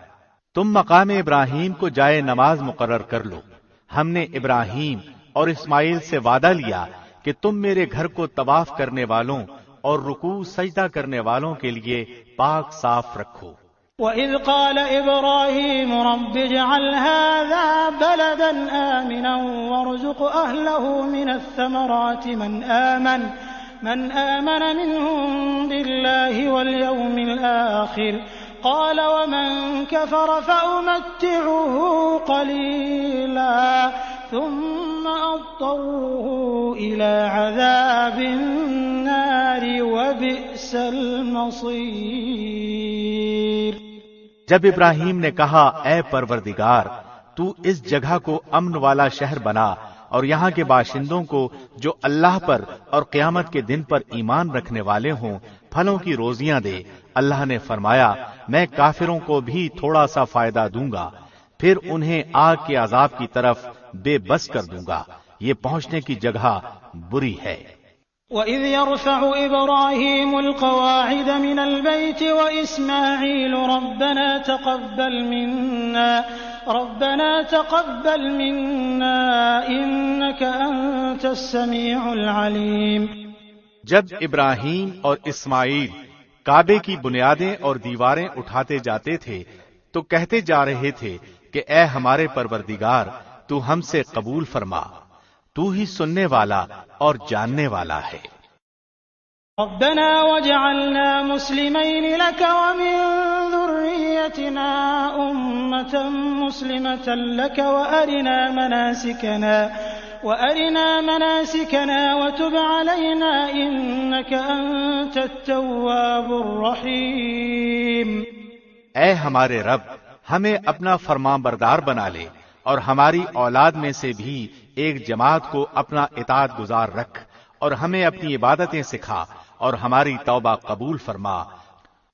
تم مقام ابراہیم کو جائے نماز مقرر کر لو۔ ہم نے ابراہیم اور اسماعیل سے وعدہ لیا کہ تم میرے گھر کو طواف کرنے والوں اور رکوع سجدہ کرنے والوں کے لیے پاک صاف رکھو۔ وَإِذْ قَالَ إِبْرَاهِيمُ رَبِّ اجْعَلْ هَٰذَا بَلَدًا آمِنًا وَارْزُقْ أَهْلَهُ مِنَ الثَّمَرَاتِ من آمن منهم بالله واليوم الآخر قال ومن كفر فأمتعه قليلا ثم أضطره إلى عذاب النار وبئس المصير۔ جب ابراہیم نے کہا اے پروردگار تو اس جگہ کو امن والا شہر بنا اور یہاں کے باشندوں کو جو اللہ پر اور قیامت کے دن پر ایمان رکھنے والے ہوں پھلوں کی روزیاں دے، اللہ نے فرمایا میں کافروں کو بھی تھوڑا سا فائدہ دوں گا، پھر انہیں آگ کے عذاب کی طرف بے بس کر دوں گا، یہ پہنچنے کی جگہ بری ہے۔ وَإِذْ يَرْفَعُ إِبْرَاهِيمُ الْقَوَاعِدَ مِنَ الْبَيْتِ وَإِسْمَاعِيلُ رَبَّنَا تَقَبَّلْ مِنَّا إِنَّكَ أَنتَ السَّمِيعُ الْعَلِيمُ۔ جب ابراہیم اور اسماعیل کعبے کی بنیادیں اور دیواریں اٹھاتے جاتے تھے تو کہتے جا رہے تھے کہ اے ہمارے پروردگار تو ہم سے قبول فرما، تو ہی سننے والا اور جاننے والا ہے۔ ربنا وجعلنا مسلمين لك ومن ذريتنا أمة مسلمة لك وأرنا مناسكنا وتب علينا إنك أنت التواب الرحيم۔ اے ہمارے رب ہمیں اپنا فرمان بردار بنا لے اور ہماری اولاد میں سے بھی ایک جماعت کو اپنا اطاعت گزار رکھ اور ہمیں اپنی عبادتیں سکھا اور ہماری توبہ قبول فرما،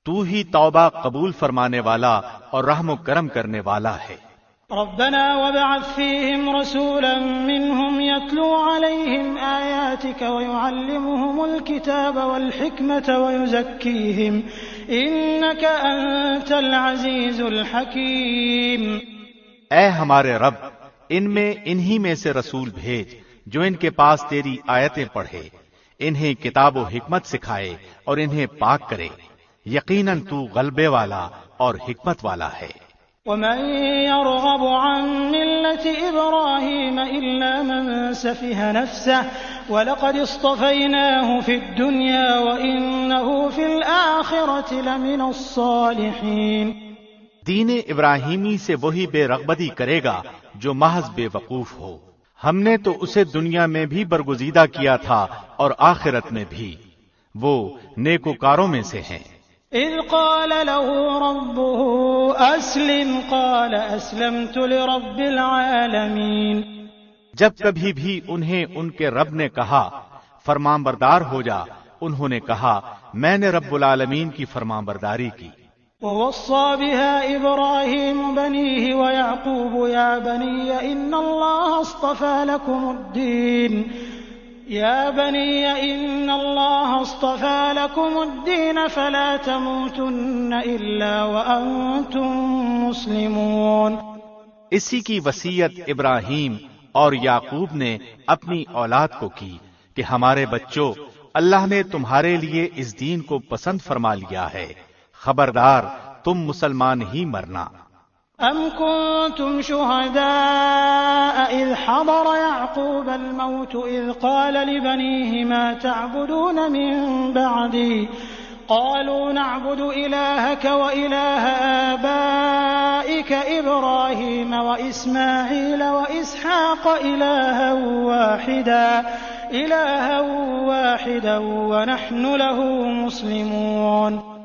تو ہی توبہ قبول فرمانے والا اور رحم و کرم کرنے والا ہے۔ ربنا وابعث فيهم رسولا منهم يتلو عليهم آياتك ويعلمهم الكتاب والحكمة ويزكيهم إنك أنت العزيز الحكيم۔ اے ہمارے رب ان میں انہی میں سے رسول بھیج جو ان کے پاس تیری آیتیں پڑھے، انہیں کتاب و حکمت سکھائے اور انہیں پاک کرے، یقیناً تو غلبے والا اور حکمت والا ہے۔ ومن يرغب عن ملة إبراهيم إلا من سفه نفسه ولقد اصطفيناه في الدنيا وإنه في الآخرة لمن الصالحين۔ دین ابراہیمی سے وہی بے رغبتی کرے گا جو محض بے وقوف ہو، ہم نے تو اسے دنیا میں بھی برگزیدہ کیا تھا اور آخرت میں بھی، وہ نیکوکاروں میں سے ہیں۔ اذ قال له ربه اسلم قال اسلمت لرب العالمین۔ جب کبھی بھی انہیں ان کے رب نے کہا فرمان بردار ہو جا، انہوں نے کہا میں نے رب العالمین کی فرمان برداری کی۔ ووصى بها إبراهيم بنيه ويعقوب يا بني إن الله اصطفى لكم الدين فلا تموتن إلا وأنتم مسلمون۔ اسی کی وصیت ابراہیم اور یعقوب نے اپنی اولاد کو کی کہ ہمارے بچوں، اللہ نے تمہارے لیے اس دین کو پسند فرما لیا ہے، خبردار تم مسلمان ہی مرنا۔ ام کنتم شہداء اذ حضر یعقوب الموت اذ قال لبنیہ ما تعبدون من بعدی قالوا نعبد الہک والہ آبائک ابراہیم واسماعیل واسحاق الہا واحدا ونحن له مسلمون۔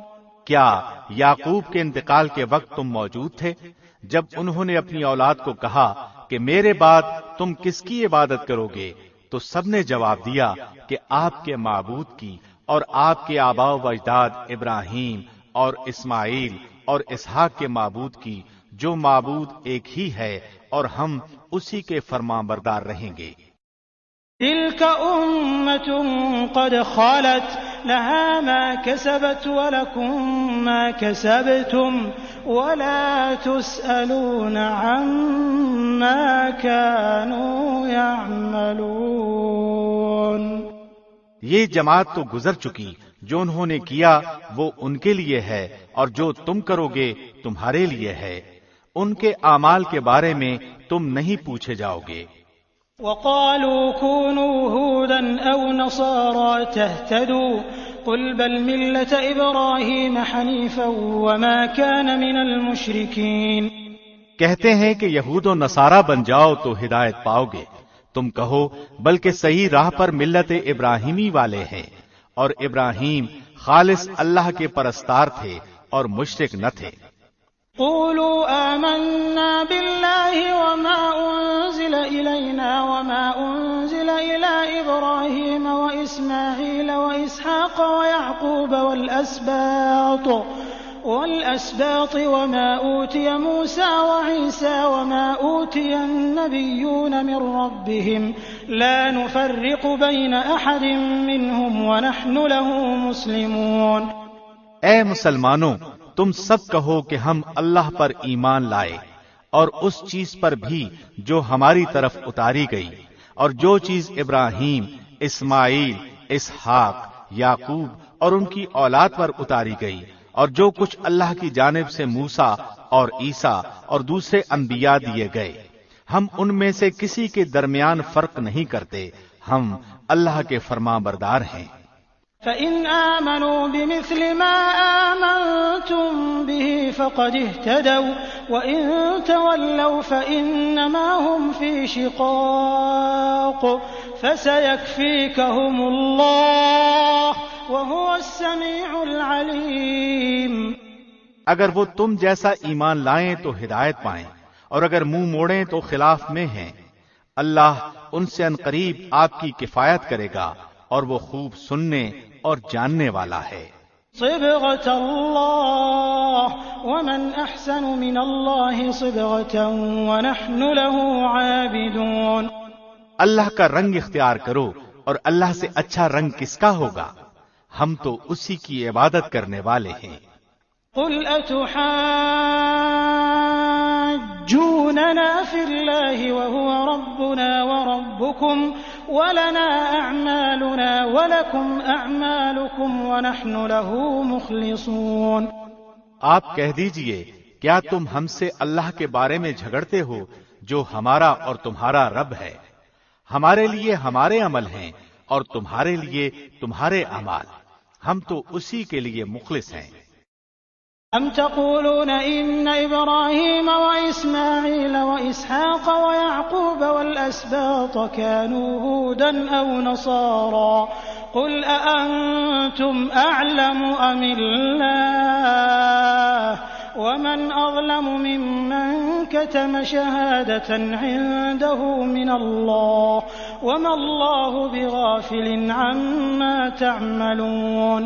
کیا یعقوب کے انتقال کے وقت تم موجود تھے جب انہوں نے اپنی اولاد کو کہا کہ میرے بعد تم کس کی عبادت کرو گے؟ تو سب نے جواب دیا کہ آپ کے معبود کی اور آپ کے آباء و اجداد ابراہیم اور اسماعیل اور اسحاق کے معبود کی، جو معبود ایک ہی ہے، اور ہم اسی کے فرمانبردار رہیں گے۔ تلك أمة قد خلت لها ما كسبت ولكم ما كسبتم ولا تسألون عما كانوا يعملون۔ یہ جماعت تو گزر چکی، جو انہوں نے کیا وہ ان کے لیے ہے، اور جو تم کرو گے تمہارے لیے ہے، ان کے اعمال کے بارے میں تم نہیں پوچھے جاؤ گے۔ وقالوا كونوا هودا أو نصارى تهتدوا قل بل ملة إبراهيم حنيفا وما كان من المشركين۔ کہتے ہیں کہ یہود و نصارہ بن جاؤ تو ہدایت پاؤ گے، تم کہو بلکہ صحیح راہ پر ملت ابراہیمی والے ہیں، اور ابراہیم خالص اللہ کے پرستار تھے اور مشرک نہ تھے۔ قولوا آمنا بالله وما أنزل إلينا وما أنزل إلى إبراهيم وإسماعيل وإسحاق ويعقوب والأسباط وما أوتي موسى وعيسى وما أوتي النبيون من ربهم لا نفرق بين أحد منهم ونحن له مسلمون۔ اے مسلمانوں، تم سب کہو کہ ہم اللہ پر ایمان لائے، اور اس چیز پر بھی جو ہماری طرف اتاری گئی، اور جو چیز ابراہیم، اسماعیل، اسحاق، یعقوب اور ان کی اولاد پر اتاری گئی، اور جو کچھ اللہ کی جانب سے موسیٰ اور عیسیٰ اور دوسرے انبیاء دیے گئے، ہم ان میں سے کسی کے درمیان فرق نہیں کرتے، ہم اللہ کے فرمانبردار ہیں۔ فَإِنْ آمَنُوا بِمِثْلِ مَا آمَنْتُمْ بِهِ فَقَدِ اهْتَدَوْا وَإِنْ تَوَلَّوْا فَإِنَّمَا هُمْ فِي شِقَاقٍ فَسَيَكْفِيكَهُمُ اللَّهُ وَهُوَ السَّمِيعُ الْعَلِيمُ۔ اگر وہ تم جیسا ایمان لائیں تو ہدایت پائیں، اور اگر منہ موڑیں تو خلاف میں ہیں۔ اللہ ان سے عنقریب آپ کی کفایت کرے گا، اور وہ خوب سننے اور جاننے والا ہے۔ صبغة اللہ ومن احسن من اللہ صبغة ونحن له عابدون۔ اللہ کا رنگ اختیار کرو، اور اللہ سے اچھا رنگ کس کا ہوگا؟ ہم تو اسی کی عبادت کرنے والے ہیں۔ قل اتحاجوننا في الله وهو ربنا وربكم ولنا أعمالنا ولكم أعمالكم ونحن له مخلصون۔ آپ کہہ دیجئے، کیا تم ہم سے اللہ کے بارے میں جھگڑتے ہو جو ہمارا اور تمہارا رب ہے؟ ہمارے لیے ہمارے عمل ہیں اور تمہارے لیے تمہارے اعمال، ہم تو اسی کے لیے مخلص ہیں۔ أم تقولون إن إبراهيم وإسماعيل وإسحاق ويعقوب والأسباط كانوا هودا أو نصارى قل أأنتم أعلم أم الله ومن أظلم ممن كتم شهادة عنده من الله وما الله بغافل عما تعملون۔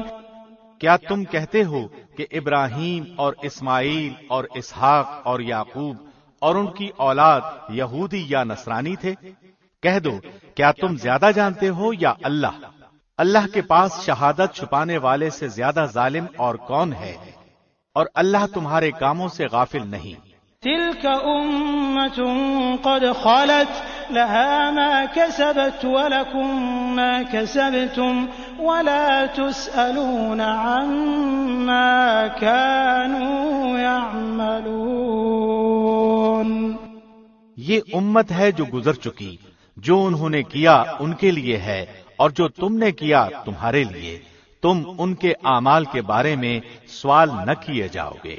کیا تم کہتے ہو کہ ابراہیم اور اسماعیل اور اسحاق اور یعقوب اور ان کی اولاد یہودی یا نصرانی تھے؟ کہہ دو، کیا تم زیادہ جانتے ہو یا اللہ؟ اللہ کے پاس شہادت چھپانے والے سے زیادہ ظالم اور کون ہے؟ اور اللہ تمہارے کاموں سے غافل نہیں۔ تلك أمة قد خلت لها ما كسبت ولكم ما كسبتم ولا تسألون عما كانوا يعملون۔ یہ امت ہے جو گزر چکی، جو انہوں نے کیا ان کے لیے ہے، اور جو تم نے کیا تمہارے لیے، تم ان کے اعمال کے بارے میں سوال نہ کیے جاؤ گے۔